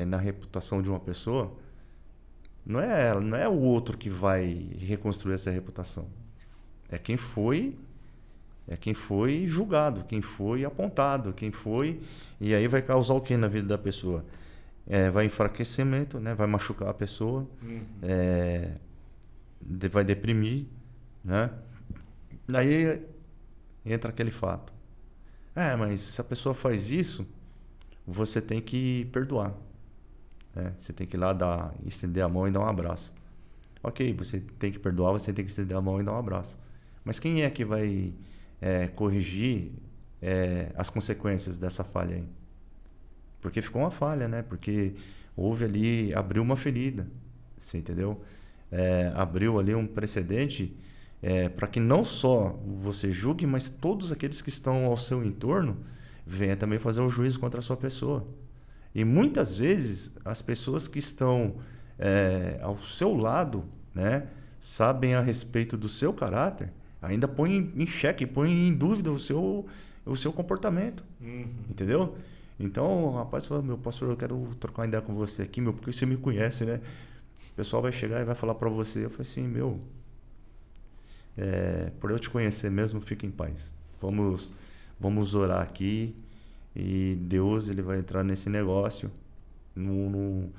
na reputação de uma pessoa, não é o outro que vai reconstruir essa reputação. É quem foi julgado, quem foi apontado, quem foi... E aí vai causar o que na vida da pessoa? Vai enfraquecimento, né? Vai machucar a pessoa, vai deprimir, né? Daí entra aquele fato. Mas se a pessoa faz isso, você tem que perdoar. Né? Você tem que ir lá estender a mão e dar um abraço. Ok, você tem que perdoar, você tem que estender a mão e dar um abraço. Mas quem é que vai corrigir as consequências dessa falha aí? Porque ficou uma falha, né? Porque houve ali, abriu uma ferida, você entendeu? Abriu ali um precedente para que não só você julgue, mas todos aqueles que estão ao seu entorno venham também fazer um juízo contra a sua pessoa. E muitas vezes as pessoas que estão ao seu lado, né, sabem a respeito do seu caráter, ainda põem em xeque, põem em dúvida o seu comportamento. Entendeu? Então o rapaz falou: meu pastor, eu quero trocar uma ideia com você aqui, porque você me conhece, né? O pessoal vai chegar e vai falar para você. Eu falei assim: por eu te conhecer mesmo, fica em paz. Vamos orar aqui e Deus, ele vai entrar nesse negócio. Não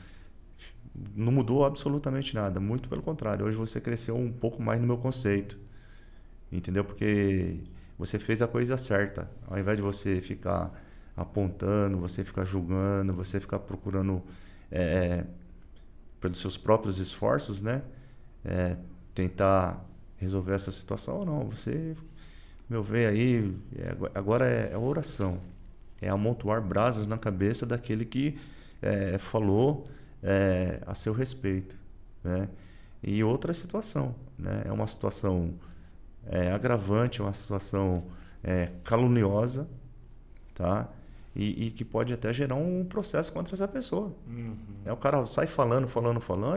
mudou absolutamente nada, muito pelo contrário. Hoje você cresceu um pouco mais no meu conceito, entendeu? Porque você fez a coisa certa. Ao invés de você ficar apontando, você ficar julgando, você ficar procurando pelos seus próprios esforços, né? Tentar resolver essa situação, não. Você, vê aí, agora é oração. É amontoar brasas na cabeça daquele que falou a seu respeito, né? E outra situação, né? É uma situação agravante, é uma situação caluniosa, tá? E que pode até gerar um processo contra essa pessoa. O cara sai falando,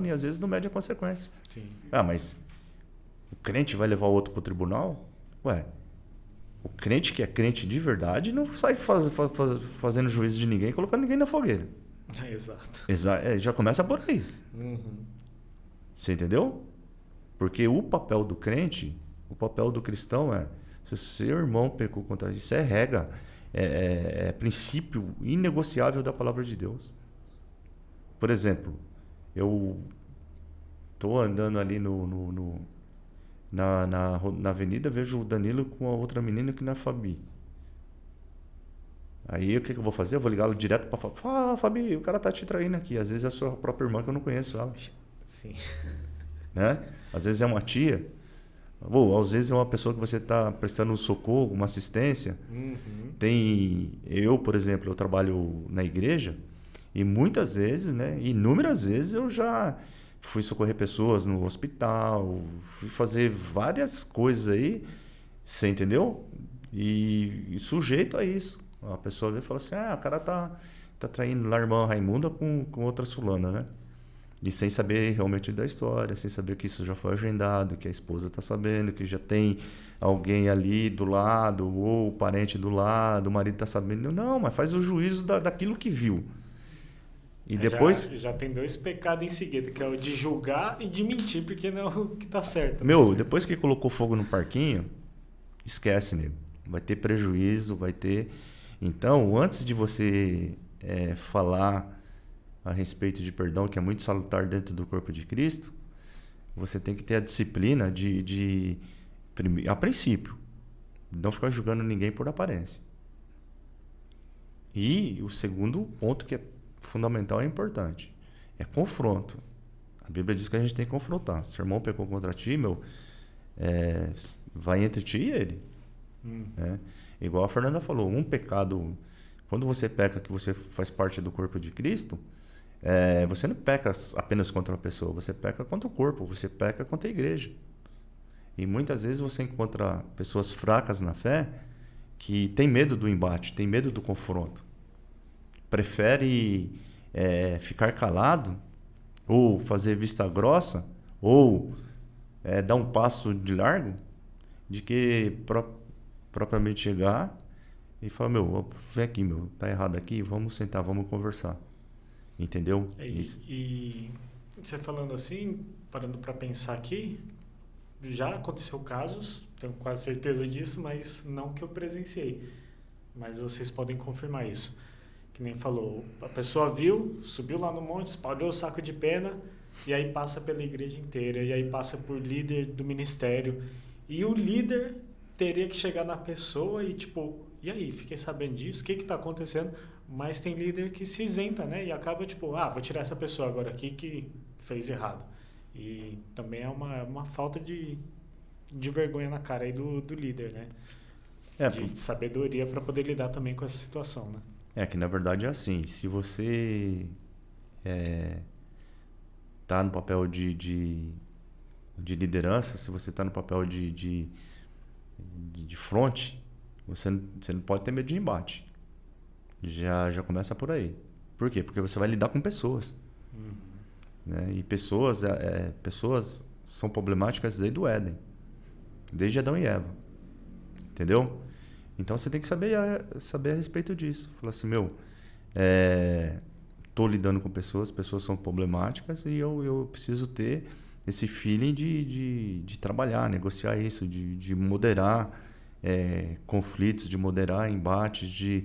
e às vezes não mede a consequência. Sim. Mas o crente vai levar o outro para o tribunal? O crente que é crente de verdade não sai fazendo juízo de ninguém e colocando ninguém na fogueira. Exato. Já começa por aí. Você entendeu? Porque o papel do crente, o papel do cristão se seu irmão pecou contra ti, isso é regra, é princípio inegociável da palavra de Deus. Por exemplo, eu estou andando ali na avenida, vejo o Danilo com a outra menina que não é a Fabi. Aí o que eu vou fazer? Eu vou ligar direto para falar: Fabi, o cara tá te traindo aqui. Às vezes é a sua própria irmã que eu não conheço ela. Sim. Né? Às vezes é uma tia. Ou às vezes é uma pessoa que você está prestando um socorro, uma assistência. Eu, por exemplo, eu trabalho na igreja e muitas vezes, né, inúmeras vezes eu já fui socorrer pessoas no hospital, fui fazer várias coisas aí, você entendeu? E sujeito a isso. A pessoa vem e fala assim: o cara tá traindo lá a irmã Raimunda com outra fulana, né? E sem saber realmente da história, sem saber que isso já foi agendado, que a esposa está sabendo, que já tem alguém ali do lado, ou o parente do lado, o marido está sabendo. Não, mas faz o juízo daquilo que viu. E depois... Já tem 2 pecados em seguida, que é o de julgar e de mentir, porque não é o que está certo. Depois que colocou fogo no parquinho, esquece, nego. Vai ter prejuízo, vai ter... Então, antes de você falar a respeito de perdão, que é muito salutar dentro do corpo de Cristo, você tem que ter a disciplina a princípio, não ficar julgando ninguém por aparência. E o segundo ponto que é fundamental e importante é confronto. A Bíblia diz que a gente tem que confrontar. Se o irmão pecou contra ti, vai entre ti e ele. Né? Igual a Fernanda falou, um pecado, quando você peca que você faz parte do corpo de Cristo, você não peca apenas contra a pessoa, você peca contra o corpo, você peca contra a igreja. E muitas vezes você encontra pessoas fracas na fé que tem medo do embate, tem medo do confronto. Prefere ficar calado ou fazer vista grossa, ou dar um passo de largo, de que propriamente chegar e falar, meu, vem aqui, meu, tá errado aqui, vamos sentar, vamos conversar. Entendeu? E você falando assim, parando para pensar aqui, já aconteceu casos, tenho quase certeza disso, mas não que eu presenciei. Mas vocês podem confirmar isso. Que nem falou, a pessoa viu, subiu lá no monte, espalhou o saco de pena, e aí passa pela igreja inteira, e aí passa por líder do ministério. E o líder teria que chegar na pessoa e tipo, e aí, fiquei sabendo disso, o que está acontecendo? Mas tem líder que se isenta, né? E acaba tipo, vou tirar essa pessoa agora aqui que fez errado. E também é uma falta de vergonha na cara aí do líder, né? De sabedoria para poder lidar também com essa situação, né? Que na verdade é assim, se você tá no papel de liderança, se você tá no papel de front, você não pode ter medo de embate. Já começa por aí. Por quê? Porque você vai lidar com pessoas. Né? E pessoas são problemáticas desde o Éden. Desde Adão e Eva. Entendeu? Então você tem que saber a respeito disso. Falar assim, tô lidando com pessoas são problemáticas e eu preciso ter esse feeling de trabalhar, negociar isso, de moderar conflitos, de moderar embates,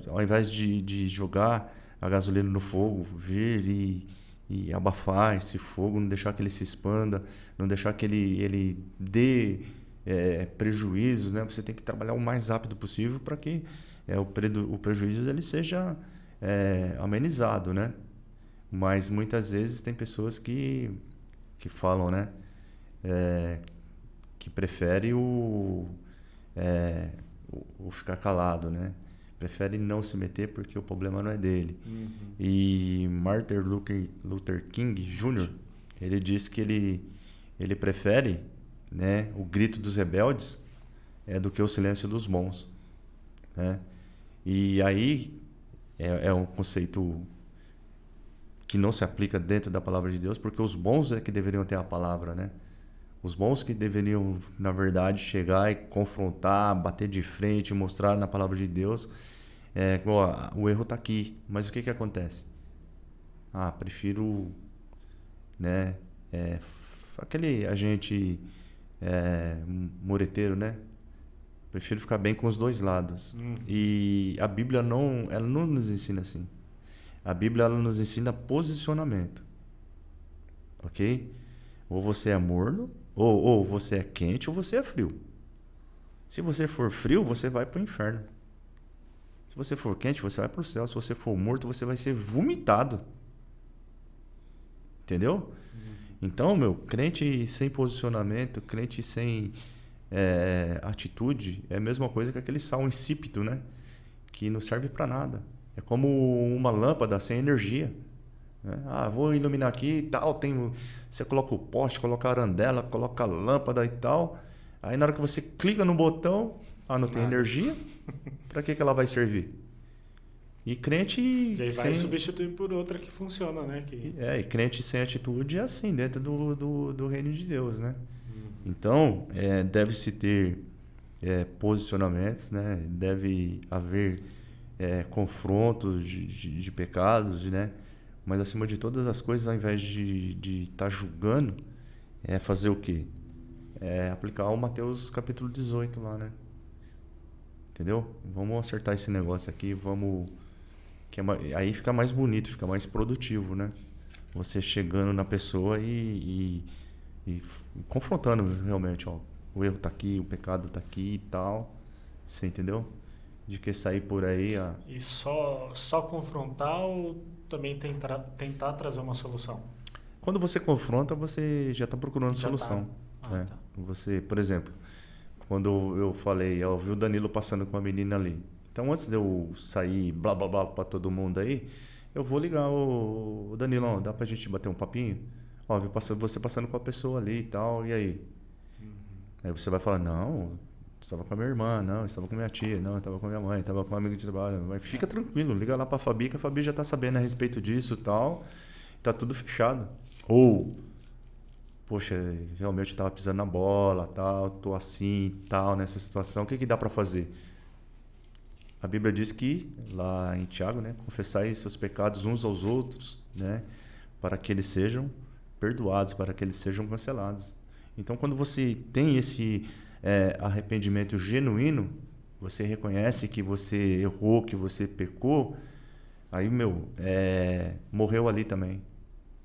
ao invés de jogar a gasolina no fogo, vir e abafar esse fogo, não deixar que ele se expanda, não deixar que ele dê prejuízos, né? Você tem que trabalhar o mais rápido possível para que o prejuízo ele seja amenizado, né? Mas muitas vezes tem pessoas que falam, né? Que prefere o ficar calado, né? Prefere não se meter porque o problema não é dele. E Martin Luther King Jr., ele diz que ele prefere, né, o grito dos rebeldes do que o silêncio dos bons, né? E aí é um conceito que não se aplica dentro da palavra de Deus, porque os bons é que deveriam ter a palavra, né? Os bons que deveriam, na verdade, chegar e confrontar, bater de frente, mostrar na palavra de Deus, o erro está aqui. Mas o que acontece? Prefiro, né, aquele agente mureteiro, né? Prefiro ficar bem com os dois lados. E a Bíblia ela não nos ensina assim. A Bíblia ela nos ensina posicionamento. Ok? Ou você é morno, ou você é quente, ou você é frio. Se você for frio, você vai para o inferno. Se você for quente, você vai para o céu. Se você for morto, você vai ser vomitado. Entendeu? Então, crente sem posicionamento, crente sem atitude, é a mesma coisa que aquele sal insípido, né? Que não serve para nada. É como uma lâmpada sem energia. Né? Vou iluminar aqui e tal. Você coloca o poste, coloca a arandela, coloca a lâmpada e tal. Aí na hora que você clica no botão, não tem energia. Para que ela vai servir? E crente... E aí vai substituir por outra que funciona, né? E crente sem atitude é assim, dentro do reino de Deus, né? Então, deve-se ter posicionamentos, né? Deve haver confrontos de pecados, né? Mas acima de todas as coisas, ao invés de estar julgando, fazer o quê? Aplicar o Mateus capítulo 18 lá, né? Entendeu? Vamos acertar esse negócio aqui, vamos... aí fica mais bonito, fica mais produtivo, né? Você chegando na pessoa e confrontando realmente, o erro tá aqui, o pecado tá aqui e tal. Você entendeu? De que sair por aí... E só confrontar ou também tentar trazer uma solução? Quando você confronta, você já está procurando solução. Tá. Você, por exemplo, quando eu falei, eu vi o Danilo passando com a menina ali. Então, antes de eu sair blá blá blá para todo mundo aí, eu vou ligar o Danilo, dá pra gente bater um papinho? Vi você passando com a pessoa ali e tal, e aí? Aí você vai falar, não, estava com a minha irmã, não, estava com a minha tia, não, estava com a minha mãe, estava com um amigo de trabalho. Mas fica tranquilo, liga lá para a Fabi, que a Fabi já está sabendo a respeito disso e tal. tá tudo fechado. Ou, poxa, realmente eu estava pisando na bola, tal, tô assim, tal, nessa situação, o que dá para fazer? A Bíblia diz que, lá em Tiago, né, confessai seus pecados uns aos outros, né, para que eles sejam perdoados, para que eles sejam cancelados. Então, quando você tem esse arrependimento genuíno, você reconhece que você errou, que você pecou, aí, morreu ali também.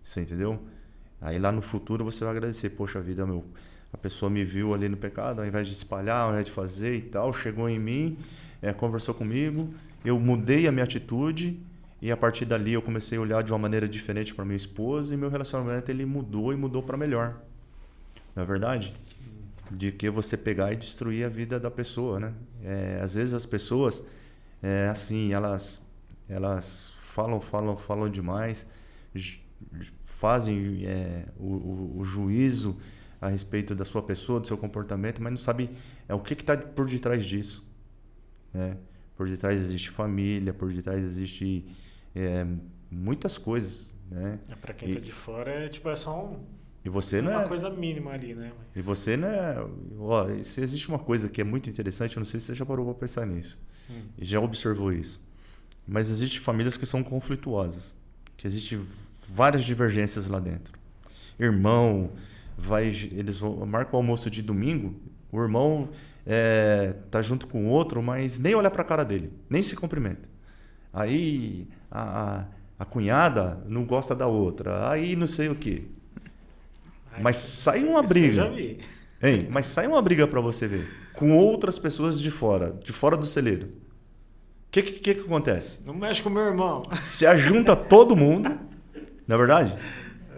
Você entendeu? Aí lá no futuro você vai agradecer. Poxa vida, a pessoa me viu ali no pecado, ao invés de espalhar, ao invés de fazer e tal, chegou em mim, conversou comigo, eu mudei a minha atitude e a partir dali eu comecei a olhar de uma maneira diferente para minha esposa e meu relacionamento ele mudou e mudou para melhor. Não é verdade? De que você pegar e destruir a vida da pessoa, né? Às vezes as pessoas, assim, elas falam demais, fazem o juízo a respeito da sua pessoa, do seu comportamento, mas não sabe o que está por detrás disso, né? Por detrás existe família, por detrás existe muitas coisas, né? Para quem tá de fora, é só e você uma coisa mínima ali, né? E você não é... se existe uma coisa que é muito interessante, eu não sei se você já parou para pensar nisso, e já observou isso, mas existem famílias que são conflituosas, que existem várias divergências lá dentro. Irmão, eles marcam o almoço de domingo, o irmão tá junto com o outro, mas nem olha para a cara dele, nem se cumprimenta. Aí a cunhada não gosta da outra, aí não sei o quê. Mas sai uma briga. Hein? Mas sai uma briga para você ver, com outras pessoas de fora do celeiro. O que acontece? Não mexe com meu irmão. Se ajunta todo mundo, não é verdade?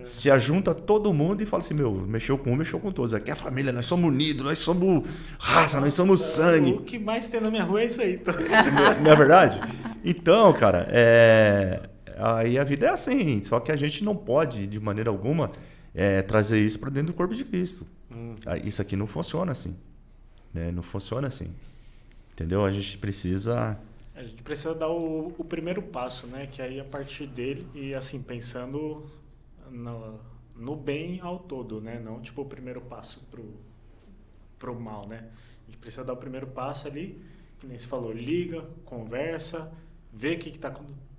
Se ajunta todo mundo e fala assim, mexeu com um, mexeu com todos. Aqui é a família, nós somos unidos, nós somos raça, nós somos sangue. O que mais tem na minha rua é isso aí. Não é verdade? Então, cara, aí a vida é assim. Só que a gente não pode, de maneira alguma, trazer isso para dentro do corpo de Cristo. Isso aqui não funciona assim. Né? Não funciona assim. Entendeu? A gente precisa dar o primeiro passo, né? Que aí a partir dele, e assim, pensando no bem ao todo, né? Não tipo o primeiro passo pro mal, né? A gente precisa dar o primeiro passo ali, que nem se falou, liga, conversa, vê o que tá,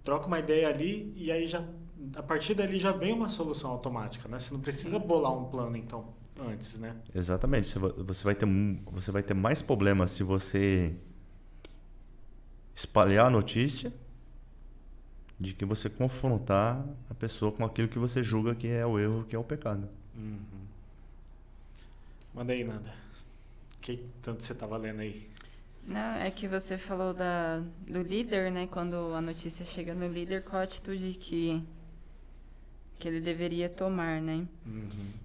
troca uma ideia ali e aí já a partir dali já vem uma solução automática, né? Você não precisa bolar um plano então antes, né? Exatamente. Você vai ter mais problemas se você espalhar a notícia de que você confrontar a pessoa com aquilo que você julga que é o erro, que é o pecado. Manda aí, Nanda. Que tanto você estava lendo aí? Não, é que você falou do líder, né? Quando a notícia chega no líder, qual a atitude que ele deveria tomar, né?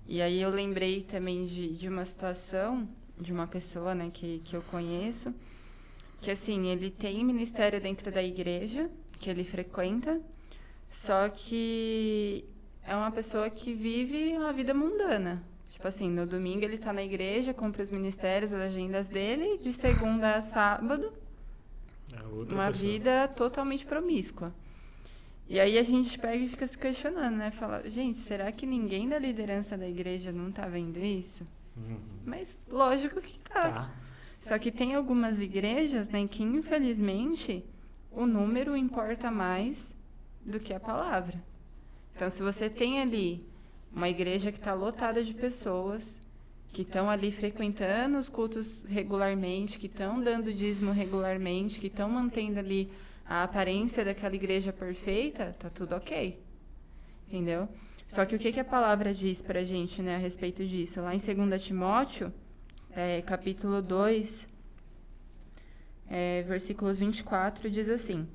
E aí eu lembrei também de uma situação, de uma pessoa, né, que eu conheço, que assim, ele tem ministério dentro da igreja que ele frequenta, só que é uma pessoa que vive uma vida mundana. Tipo assim, no domingo ele tá na igreja, cumpre os ministérios, as agendas dele, de segunda a sábado, uma vida totalmente promíscua. E aí a gente pega e fica se questionando, né? Fala, gente, será que ninguém da liderança da igreja não tá vendo isso? Mas lógico que tá. Só que tem algumas igrejas, né, que infelizmente o número importa mais do que a palavra. Então, se você tem ali uma igreja que está lotada de pessoas que estão ali frequentando os cultos regularmente, que estão dando dízimo regularmente, que estão mantendo ali a aparência daquela igreja perfeita, tá tudo ok. Entendeu? Só que o que a palavra diz pra gente, né, a respeito disso? Lá em 2 Timóteo, capítulo 2, versículos 24, diz assim: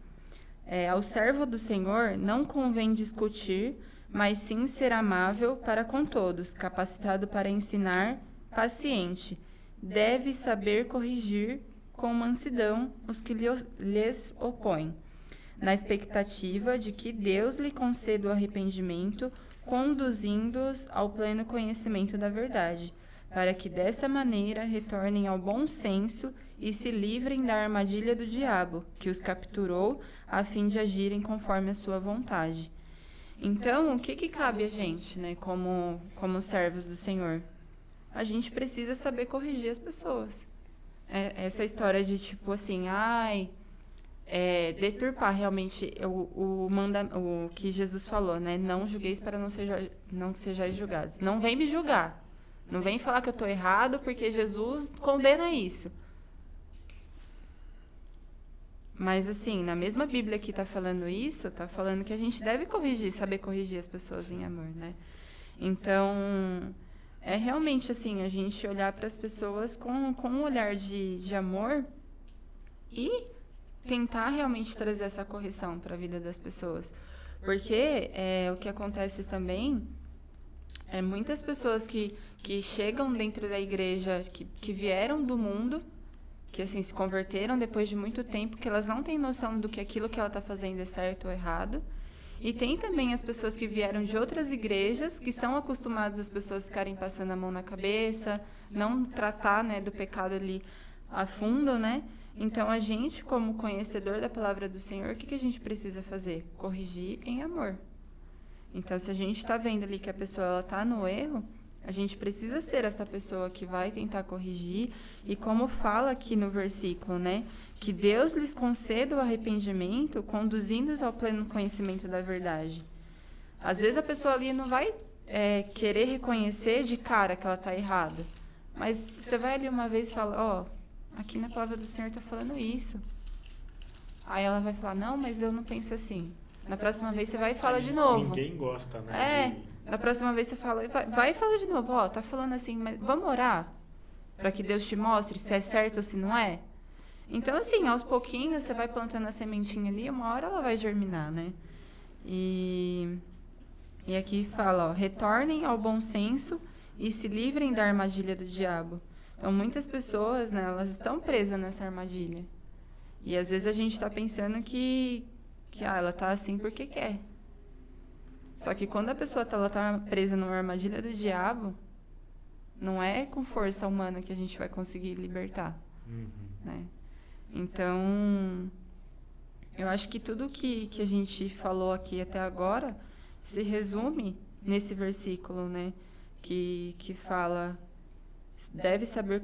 ao servo do Senhor não convém discutir, mas sim ser amável para com todos, capacitado para ensinar, paciente. Deve saber corrigir com mansidão os que lhes opõem, na expectativa de que Deus lhe conceda o arrependimento, conduzindo-os ao pleno conhecimento da verdade, para que dessa maneira retornem ao bom senso e se livrem da armadilha do diabo, que os capturou a fim de agirem conforme a sua vontade. Então, o que cabe a gente, né, como servos do Senhor? A gente precisa saber corrigir as pessoas. Essa história de tipo assim, deturpar realmente o que Jesus falou, né? Não julgueis para não sejais julgados. Não vem me julgar. Não vem falar que eu estou errado, porque Jesus condena isso. Mas assim, na mesma Bíblia que está falando isso, está falando que a gente deve saber corrigir as pessoas em amor, né? Então, é realmente assim, a gente olhar para as pessoas com um olhar de amor e tentar realmente trazer essa correção para a vida das pessoas. Porque o que acontece também é muitas pessoas que chegam dentro da igreja, que vieram do mundo, que assim se converteram depois de muito tempo, que elas não têm noção do que aquilo que ela está fazendo é certo ou errado. E tem também as pessoas que vieram de outras igrejas, que são acostumadas as pessoas ficarem passando a mão na cabeça, não tratar, né, do pecado ali a fundo, né? Então, a gente, como conhecedor da palavra do Senhor, o que a gente precisa fazer? Corrigir em amor. Então, se a gente está vendo ali que a pessoa está no erro, a gente precisa ser essa pessoa que vai tentar corrigir. E como fala aqui no versículo, né? Que Deus lhes conceda o arrependimento, conduzindo-os ao pleno conhecimento da verdade. Às vezes a pessoa ali não vai querer reconhecer de cara que ela está errada. Mas você vai ali uma vez e fala, aqui na palavra do Senhor está falando isso. Aí ela vai falar, não, mas eu não penso assim. Na próxima vez você vai e fala de novo. Ninguém gosta, né? Na próxima vez você fala, vai e fala de novo, tá falando assim, mas vamos orar? Para que Deus te mostre se é certo ou se não é? Então, assim, aos pouquinhos você vai plantando a sementinha ali, uma hora ela vai germinar, né? E aqui fala, retornem ao bom senso e se livrem da armadilha do diabo. Então, muitas pessoas, né, elas estão presas nessa armadilha. E às vezes a gente está pensando que ela está assim porque quer. Só que quando a pessoa tá presa numa armadilha do diabo, não é com força humana que a gente vai conseguir libertar. Né? Então, eu acho que tudo que a gente falou aqui até agora se resume nesse versículo, né? Que fala, deve saber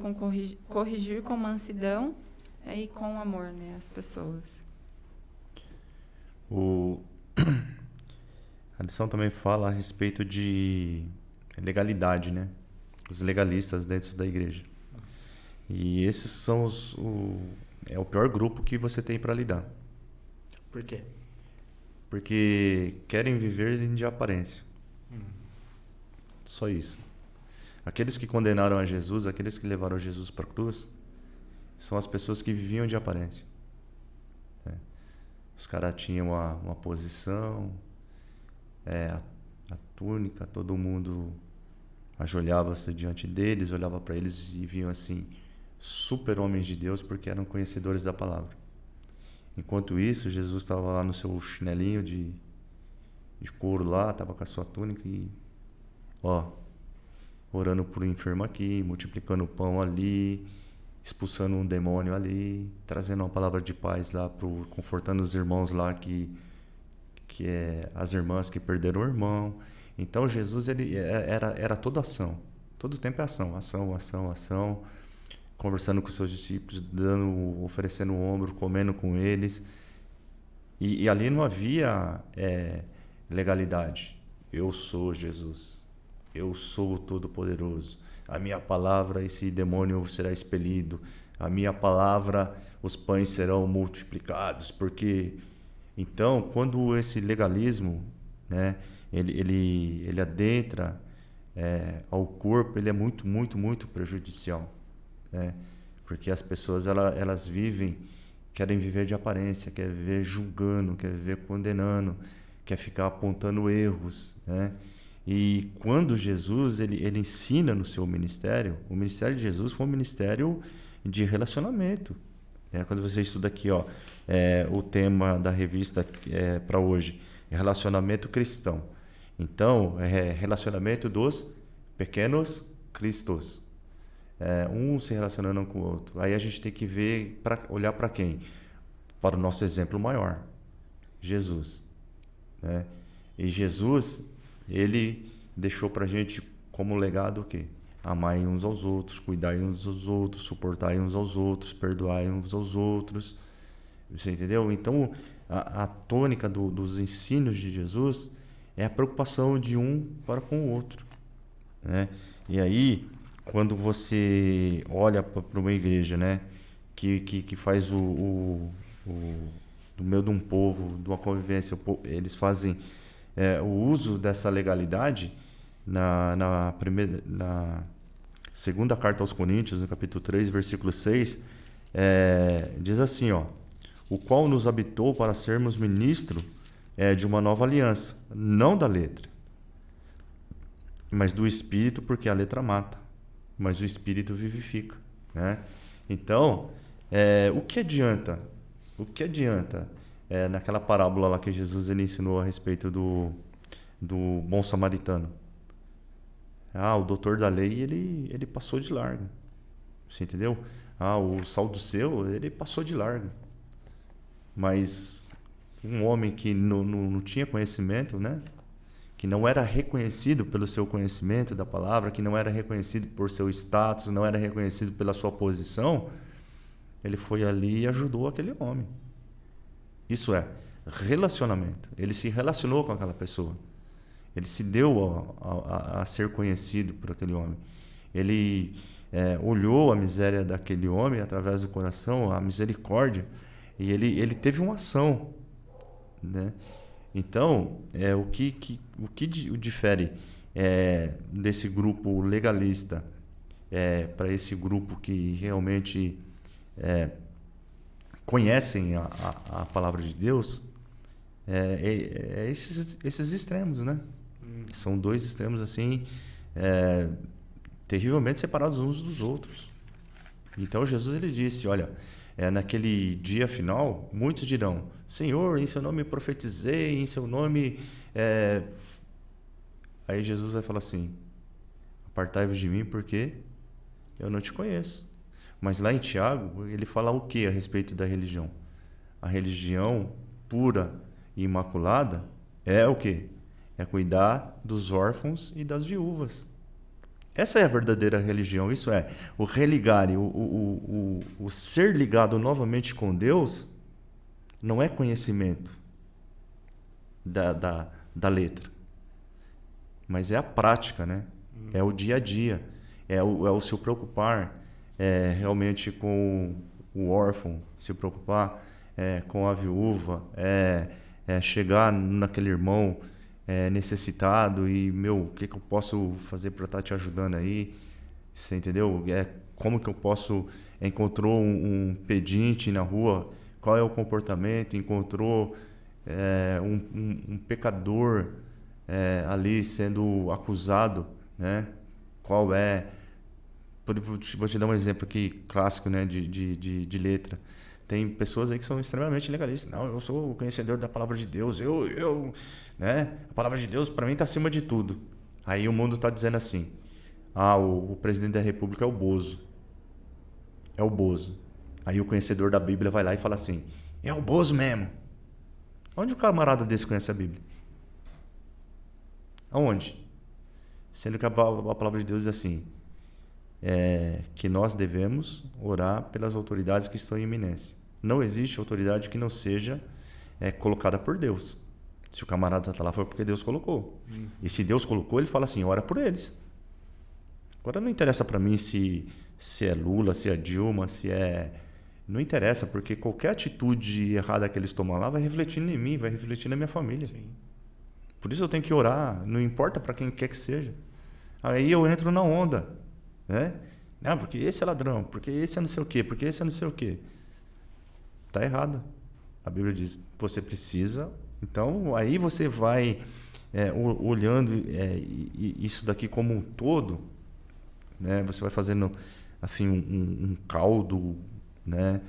corrigir com mansidão e com amor, né, as pessoas. A lição também fala a respeito de legalidade, né? Os legalistas dentro da igreja. E esses são o pior grupo que você tem para lidar. Por quê? Porque querem viver de aparência. Só isso. Aqueles que condenaram a Jesus, aqueles que levaram Jesus para a cruz, são as pessoas que viviam de aparência. Os caras tinham uma posição, a túnica, todo mundo ajoelhava-se diante deles, olhava para eles e viam assim, super homens de Deus, porque eram conhecedores da palavra. Enquanto isso, Jesus estava lá no seu chinelinho de couro lá, estava com a sua túnica e orando por um enfermo aqui, multiplicando o pão ali, expulsando um demônio ali, trazendo uma palavra de paz lá, confortando os irmãos lá as irmãs que perderam o irmão. Então Jesus ele era toda ação, todo tempo é ação, conversando com seus discípulos, oferecendo o ombro, comendo com eles, e ali não havia legalidade. Eu sou Jesus, eu sou o Todo-Poderoso, a minha palavra esse demônio será expelido, a minha palavra os pães serão multiplicados, porque então quando esse legalismo, né, ele adentra ao corpo, ele é muito, muito, muito prejudicial, né? Porque as pessoas elas querem viver de aparência, querem viver julgando, querem viver condenando, quer ficar apontando erros, né? E quando Jesus ele ensina no seu ministério, o ministério de Jesus foi um ministério de relacionamento, né? Quando você estuda aqui, o tema da revista para hoje é relacionamento cristão. Então, é relacionamento dos pequenos cristos, um se relacionando com o outro. Aí a gente tem que olhar para quem? Para o nosso exemplo maior, Jesus, né? E Jesus, ele deixou pra gente como legado o quê? Amai uns aos outros, cuidai uns aos outros, suportai uns aos outros, perdoai uns aos outros. Você entendeu? Então, a tônica dos ensinos de Jesus é a preocupação de um para com o outro, né? E aí, quando você olha para uma igreja, né, que faz do meio de um povo, de uma convivência, eles fazem o uso dessa legalidade na segunda carta aos Coríntios, no capítulo 3, versículo 6, diz assim, ó: o qual nos habitou para sermos ministros de uma nova aliança, não da letra, mas do Espírito, porque a letra mata, mas o Espírito vivifica, né? Então, o que adianta? O que adianta naquela parábola lá que Jesus ele ensinou a respeito do bom samaritano? O doutor da lei, ele passou de largo. Você entendeu? O saduceu, ele passou de largo. Mas um homem que não tinha conhecimento, né? Que não era reconhecido pelo seu conhecimento da palavra, que não era reconhecido por seu status, não era reconhecido pela sua posição, ele foi ali e ajudou aquele homem. Isso é relacionamento. Ele se relacionou com aquela pessoa. Ele se deu a ser conhecido por aquele homem. Ele olhou a miséria daquele homem através do coração, a misericórdia, e ele teve uma ação, né? Então, o que difere desse grupo legalista para esse grupo que realmente conhecem a palavra de Deus esses extremos, né? São dois extremos assim terrivelmente separados uns dos outros. Então Jesus ele disse, olha, naquele dia final muitos dirão: Senhor, em seu nome profetizei, em seu nome Aí Jesus vai falar assim: apartai-vos de mim porque eu não te conheço. Mas lá em Tiago ele fala o que a respeito da religião? A religião pura e imaculada é o quê? É cuidar dos órfãos e das viúvas. Essa é a verdadeira religião. Isso é, o religar, o ser ligado novamente com Deus não é conhecimento da letra, mas é a prática, né? É o dia a dia, é o se preocupar realmente com o órfão, se preocupar com a viúva, chegar naquele irmão necessitado e, o que eu posso fazer para estar te ajudando aí? Você entendeu? Como que eu posso... Encontrou um pedinte na rua, qual é o comportamento? Encontrou um pecador ali sendo acusado, né? Qual é... Vou te dar um exemplo aqui clássico, né, de letra. Tem pessoas aí que são extremamente legalistas. Não, eu sou o conhecedor da palavra de Deus. Né? A palavra de Deus para mim está acima de tudo. Aí o mundo está dizendo assim: o presidente da república é o Bozo. É o Bozo. Aí o conhecedor da Bíblia vai lá e fala assim: é o Bozo mesmo. Onde o camarada desse conhece a Bíblia? Aonde? Sendo que a palavra de Deus diz assim: que nós devemos orar pelas autoridades que estão em iminência. Não existe autoridade que não seja colocada por Deus. Se o camarada está lá, foi porque Deus colocou. E se Deus colocou, ele fala assim: ora por eles. Agora não interessa para mim se é Lula, se é Dilma, não interessa, porque qualquer atitude errada que eles tomam lá vai refletir em mim, vai refletir na minha família. Sim. Por isso eu tenho que orar, não importa para quem quer que seja. Aí eu entro na onda, né? Não, porque esse é ladrão, porque esse é não sei o quê, porque esse é não sei o quê. Tá errado. A Bíblia diz: você precisa... Então, aí você vai olhando isso daqui como um todo, né? Você vai fazendo assim um caldo, né?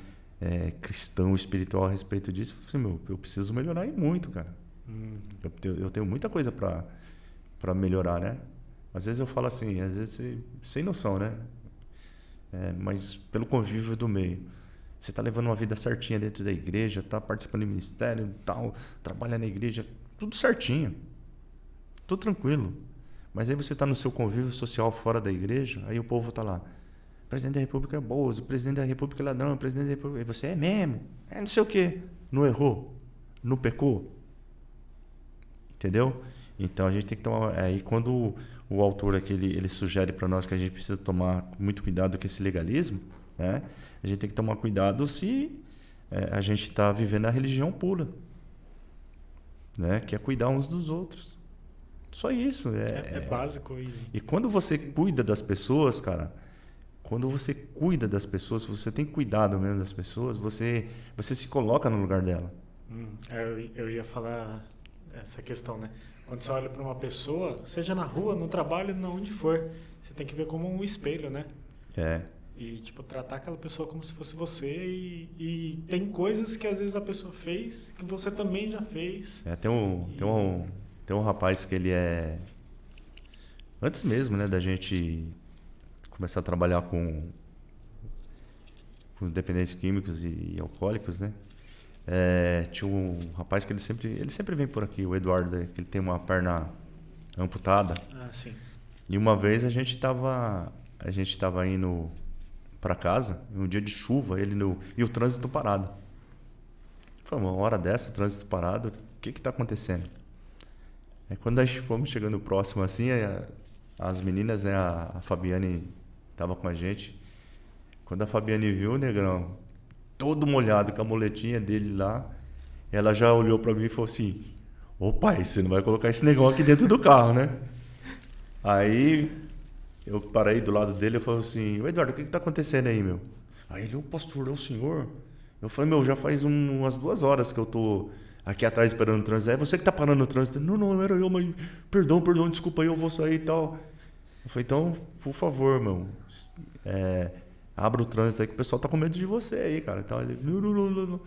Cristão, espiritual a respeito disso. Assim, eu preciso melhorar e muito, cara. Eu tenho muita coisa para melhorar, né? Às vezes eu falo assim, às vezes sem noção, né? Mas pelo convívio do meio. Você está levando uma vida certinha dentro da igreja, está participando do ministério, tal, trabalha na igreja, tudo certinho. Tudo tranquilo. Mas aí você está no seu convívio social fora da igreja, aí o povo está lá. O presidente da República é Bozo, o presidente da República é ladrão, o presidente da República... E você é mesmo? É não sei o quê. Não errou? Não pecou? Entendeu? Então a gente tem que tomar... Aí quando o autor aqui ele sugere para nós que a gente precisa tomar muito cuidado com esse legalismo, né? A gente tem que tomar cuidado se a gente está vivendo a religião pura, né? Que é cuidar uns dos outros. Só isso. É básico. E quando você cuida das pessoas, cara, quando você cuida das pessoas, você tem cuidado mesmo das pessoas, você se coloca no lugar dela. Eu ia falar essa questão, né? Quando você olha para uma pessoa, seja na rua, no trabalho, onde for, você tem que ver como um espelho, né? E, tipo, tratar aquela pessoa como se fosse você e tem coisas que às vezes a pessoa fez que você também já fez. Tem um rapaz que ele é... Antes mesmo, né, da gente começar a trabalhar com dependentes químicos e alcoólicos, né? Tinha um rapaz que ele sempre vem por aqui, o Eduardo, que ele tem uma perna amputada. Sim. E uma vez a gente tava indo para casa, um dia de chuva, e o trânsito parado. Foi uma hora dessa, o trânsito parado, o que está acontecendo? Quando nós fomos chegando próximo assim, as meninas, né, a Fabiane estava com a gente. Quando a Fabiane viu o Negrão todo molhado com a moletinha dele lá, ela já olhou para mim e falou assim: ô pai, você não vai colocar esse Negrão aqui dentro do carro, né? Aí eu parei do lado dele e falei assim: ô Eduardo, o que está acontecendo aí, meu? Aí ele: ô pastor, é o senhor? Eu falei: meu, já faz umas 2 horas que eu tô aqui atrás esperando o trânsito. É você que tá parando no trânsito? Não era eu, mas perdão, desculpa aí, eu vou sair e tal. Eu falei: então, por favor, meu, abra o trânsito aí que o pessoal tá com medo de você aí, cara. Então ele: não.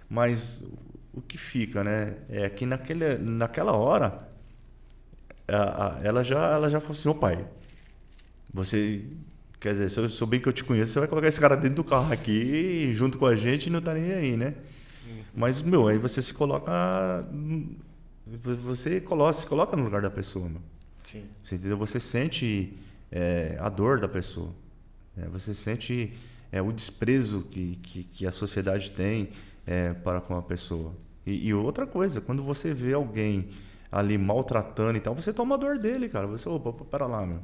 Mas o que fica, né, é que naquela hora ela já falou assim: ô pai, você, quer dizer, se eu souber que eu te conheço, você vai colocar esse cara dentro do carro aqui junto com a gente e não tá nem aí, né? Mas, meu, aí você se coloca. Você se coloca no lugar da pessoa, meu. Sim. Você entendeu? Você sente a dor da pessoa. Né? Você sente o desprezo que a sociedade tem para com a pessoa. E outra coisa, quando você vê alguém ali maltratando e tal, você toma a dor dele, cara. Você, opa, para lá, meu.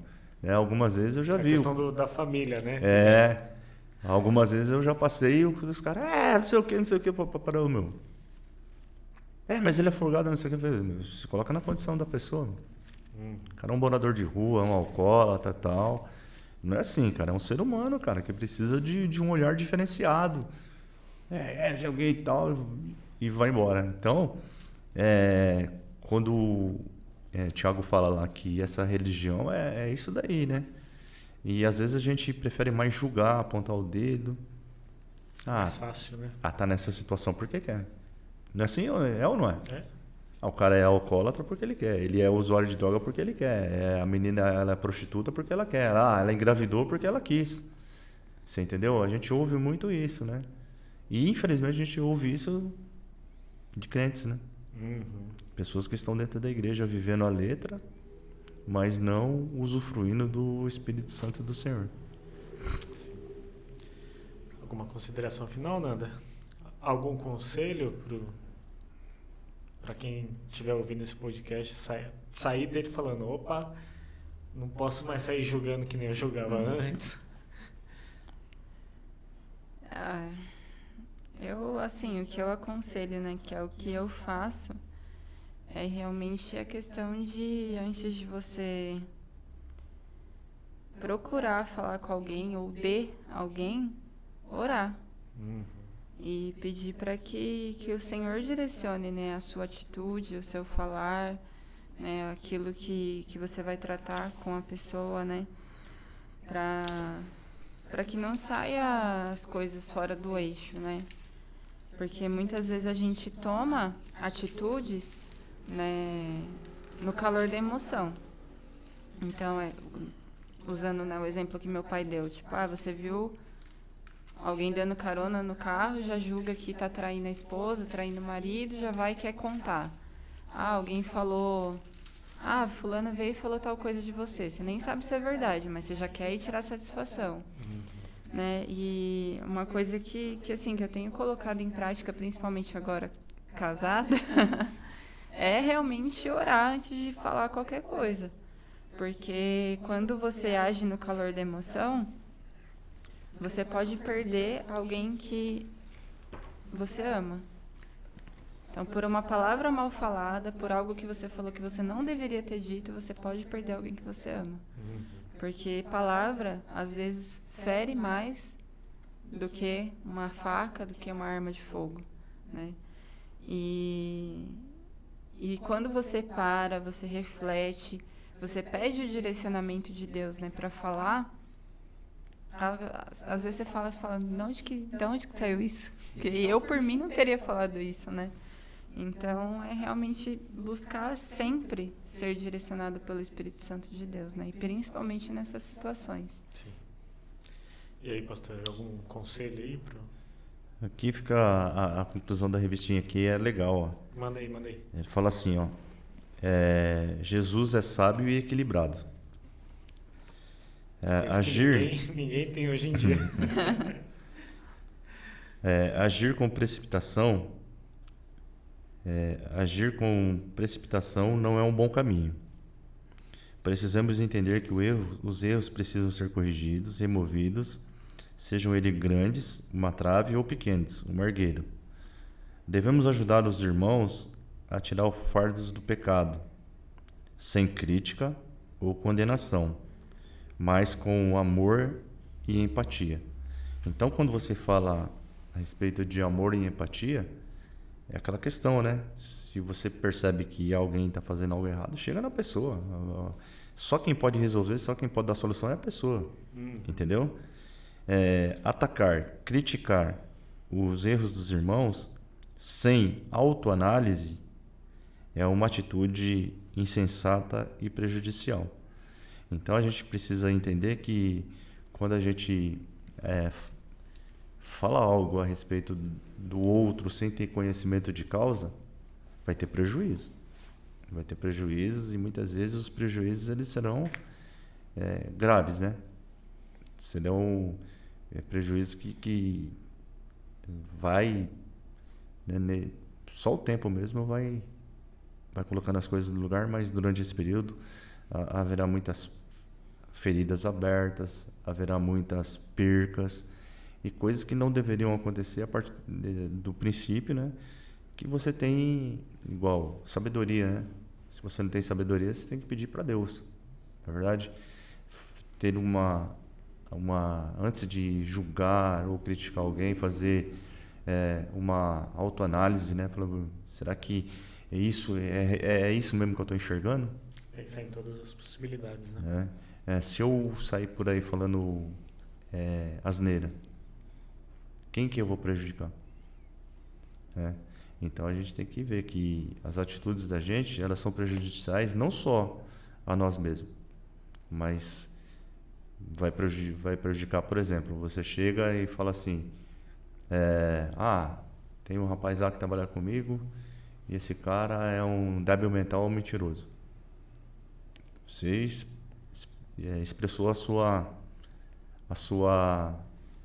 Algumas vezes eu já vi. A questão da família, né? Algumas vezes eu já passei os caras, não sei o que, para o meu. Mas ele é folgado, não sei o que. Se coloca na condição da pessoa. O cara é um morador de rua, é um alcoólatra e tal. Não é assim, cara. É um ser humano, cara, que precisa de um olhar diferenciado. Não sei o que e tal. E vai embora. Então, quando Tiago fala lá que essa religião é isso daí, né? E às vezes a gente prefere mais julgar, apontar o dedo. Mais fácil, né? Tá nessa situação porque quer. Não é assim? É ou não é? O cara é alcoólatra porque ele quer. Ele é usuário de droga porque ele quer. A menina, ela é prostituta porque ela quer. Ela engravidou porque ela quis. Você entendeu? A gente ouve muito isso, né? E infelizmente a gente ouve isso de crentes, né? Pessoas que estão dentro da igreja vivendo a letra, mas não usufruindo do Espírito Santo do Senhor. Sim. Alguma consideração final, Nanda? Algum conselho para quem estiver ouvindo esse podcast sair dele falando: opa, não posso mais sair julgando que nem eu julgava antes? O que eu aconselho, né, que é o que eu faço, é realmente a questão de, antes de você procurar falar com alguém ou de alguém, orar. E pedir para que o Senhor direcione, né, a sua atitude, o seu falar, né, aquilo que você vai tratar com a pessoa, né, para que não saia as coisas fora do eixo, né? Porque muitas vezes a gente toma atitudes, né, no calor da emoção. Então, usando, né, o exemplo que meu pai deu, tipo, você viu alguém dando carona no carro, já julga que está traindo a esposa, traindo o marido, já vai e quer contar. Alguém falou Ah, fulano veio e falou tal coisa de você. Você nem sabe se é verdade, mas você já quer ir tirar satisfação. Né? E uma coisa que assim, que eu tenho colocado em prática, principalmente agora casada, é realmente orar antes de falar qualquer coisa. Porque quando você age no calor da emoção, você pode perder alguém que você ama. Então, por uma palavra mal falada, por algo que você falou que você não deveria ter dito, você pode perder alguém que você ama. Porque palavra, às vezes, fere mais do que uma faca, do que uma arma de fogo, né? E quando você para, você reflete, você pede o direcionamento de Deus, né, para falar, às vezes você fala, de onde que saiu isso? Porque eu, por mim, não teria falado isso, né? Então, é realmente buscar sempre ser direcionado pelo Espírito Santo de Deus, né? E principalmente nessas situações. Sim. E aí, pastor, algum conselho aí pro... Aqui fica a conclusão da revistinha aqui, é legal, ó. Manda aí. Ele fala assim, ó. Jesus é sábio e equilibrado. Agir... Ninguém tem hoje em dia. Agir com precipitação não é um bom caminho. Precisamos entender que os erros precisam ser corrigidos, removidos, sejam eles grandes, uma trave, ou pequenos, um margueiro. Devemos ajudar os irmãos a tirar os fardos do pecado, sem crítica ou condenação, mas com amor e empatia. Então, quando você fala a respeito de amor e empatia, é aquela questão, né? Se você percebe que alguém está fazendo algo errado, chega na pessoa. Só quem pode resolver, só quem pode dar solução é a pessoa. Entendeu? Atacar, criticar os erros dos irmãos sem autoanálise é uma atitude insensata e prejudicial. Então a gente precisa entender que quando a gente fala algo a respeito do outro sem ter conhecimento de causa, vai ter prejuízo. Vai ter prejuízos, e muitas vezes os prejuízos eles serão graves, né? Serão prejuízos que vai... Né, só o tempo mesmo vai colocando as coisas no lugar, mas durante esse período haverá muitas feridas abertas, haverá muitas percas e coisas que não deveriam acontecer a partir do princípio, né? Que você tem igual sabedoria, né? Se você não tem sabedoria, você tem que pedir para Deus, na verdade. Ter antes de julgar ou criticar alguém, fazer uma autoanálise, né? Falando, será que é isso mesmo que eu estou enxergando? Pensar em todas as possibilidades, né? Se eu sair por aí falando asneira, quem que eu vou prejudicar? Então a gente tem que ver que as atitudes da gente, elas são prejudiciais não só a nós mesmos, mas vai prejudicar, por exemplo, você chega e fala assim, tem um rapaz lá que trabalha comigo e esse cara é um débil mental ou mentiroso. Você expressou a sua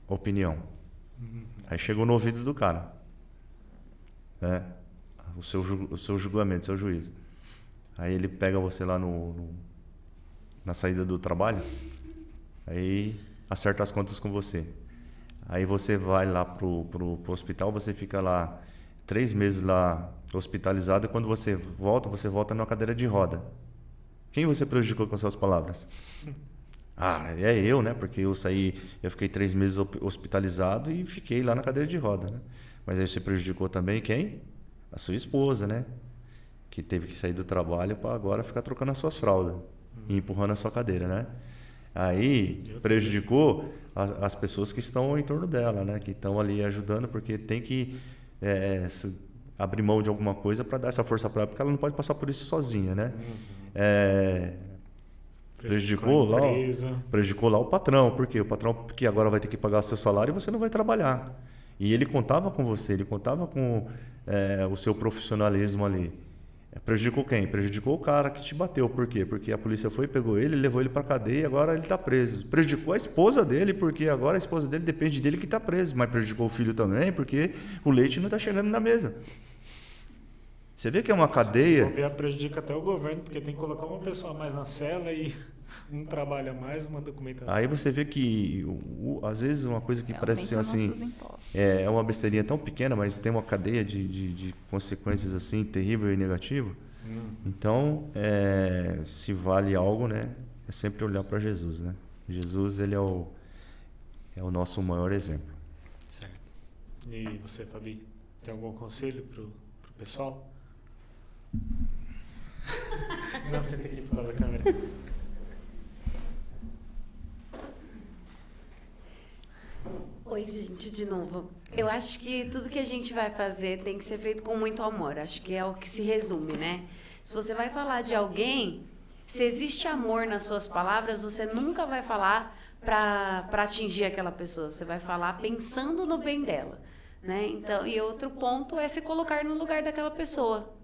opinião. Aí chegou no ouvido do cara, o seu julgamento, o seu juízo. Aí ele pega você lá na saída do trabalho, aí acerta as contas com você. Aí você vai lá pro hospital, você fica lá 3 meses lá hospitalizado, e quando você volta numa cadeira de roda. Quem você prejudicou com suas palavras? É eu, né? Porque eu fiquei 3 meses hospitalizado e fiquei lá na cadeira de roda, né? Mas aí você prejudicou também quem? A sua esposa, né? Que teve que sair do trabalho para agora ficar trocando as suas fraldas e empurrando a sua cadeira, né? Aí prejudicou as pessoas que estão em torno dela, né? Que estão ali ajudando, porque tem que abrir mão de alguma coisa para dar essa força para ela, porque ela não pode passar por isso sozinha, né? Prejudicou lá o patrão, porque o patrão que agora vai ter que pagar o seu salário e você não vai trabalhar. E ele contava com você, ele contava com o seu profissionalismo ali. Prejudicou quem? Prejudicou o cara que te bateu. Por quê? Porque a polícia foi, pegou ele, levou ele pra cadeia e agora ele tá preso. Prejudicou a esposa dele, porque agora a esposa dele depende dele que tá preso. Mas prejudicou o filho também, porque o leite não tá chegando na mesa. Você vê que é uma cadeia... Se bobear, prejudica até o governo, porque tem que colocar uma pessoa a mais na cela e um trabalha mais, uma documentação. Aí você vê que, às vezes, uma coisa que parece ser assim... É uma besteirinha tão pequena, mas tem uma cadeia de consequências assim, terrível e negativa. Então, se vale algo, né? É sempre olhar para Jesus, né? Jesus, ele é o nosso maior exemplo. Certo. E você, Fabi, tem algum conselho pro pessoal? Não, você tem que ir por causa da câmera. Oi, gente, de novo. Eu acho que tudo que a gente vai fazer tem que ser feito com muito amor. Acho que é o que se resume, né? Se você vai falar de alguém, se existe amor nas suas palavras, você nunca vai falar para atingir aquela pessoa. Você vai falar pensando no bem dela, né? Então, e outro ponto é se colocar no lugar daquela pessoa.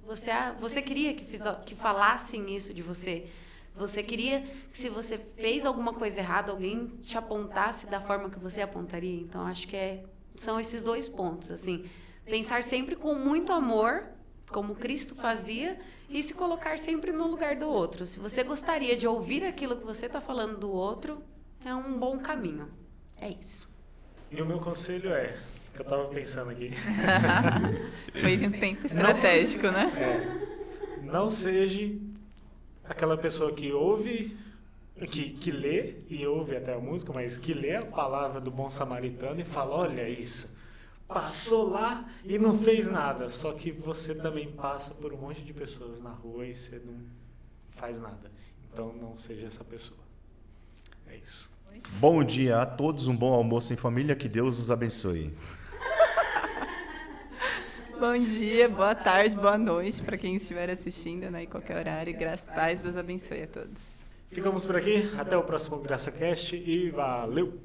Você queria que falassem isso de você? Você queria que, se você fez alguma coisa errada, alguém te apontasse da forma que você apontaria? Então, acho que são esses dois pontos, assim. Pensar sempre com muito amor, como Cristo fazia, e se colocar sempre no lugar do outro. Se você gostaria de ouvir aquilo que você está falando do outro, é um bom caminho. É isso. E o meu conselho que eu estava pensando aqui. Foi um tempo estratégico, né? Não seja aquela pessoa que ouve, que lê e ouve até a música, mas que lê a palavra do bom samaritano e fala, olha isso, passou lá e não fez nada. Só que você também passa por um monte de pessoas na rua e você não faz nada. Então não seja essa pessoa. É isso. Bom dia a todos, um bom almoço em família, que Deus os abençoe. Bom dia, boa tarde, boa noite para quem estiver assistindo, né, em qualquer horário. Graças a Deus, Deus abençoe a todos. Ficamos por aqui, até o próximo GraçaCast e valeu!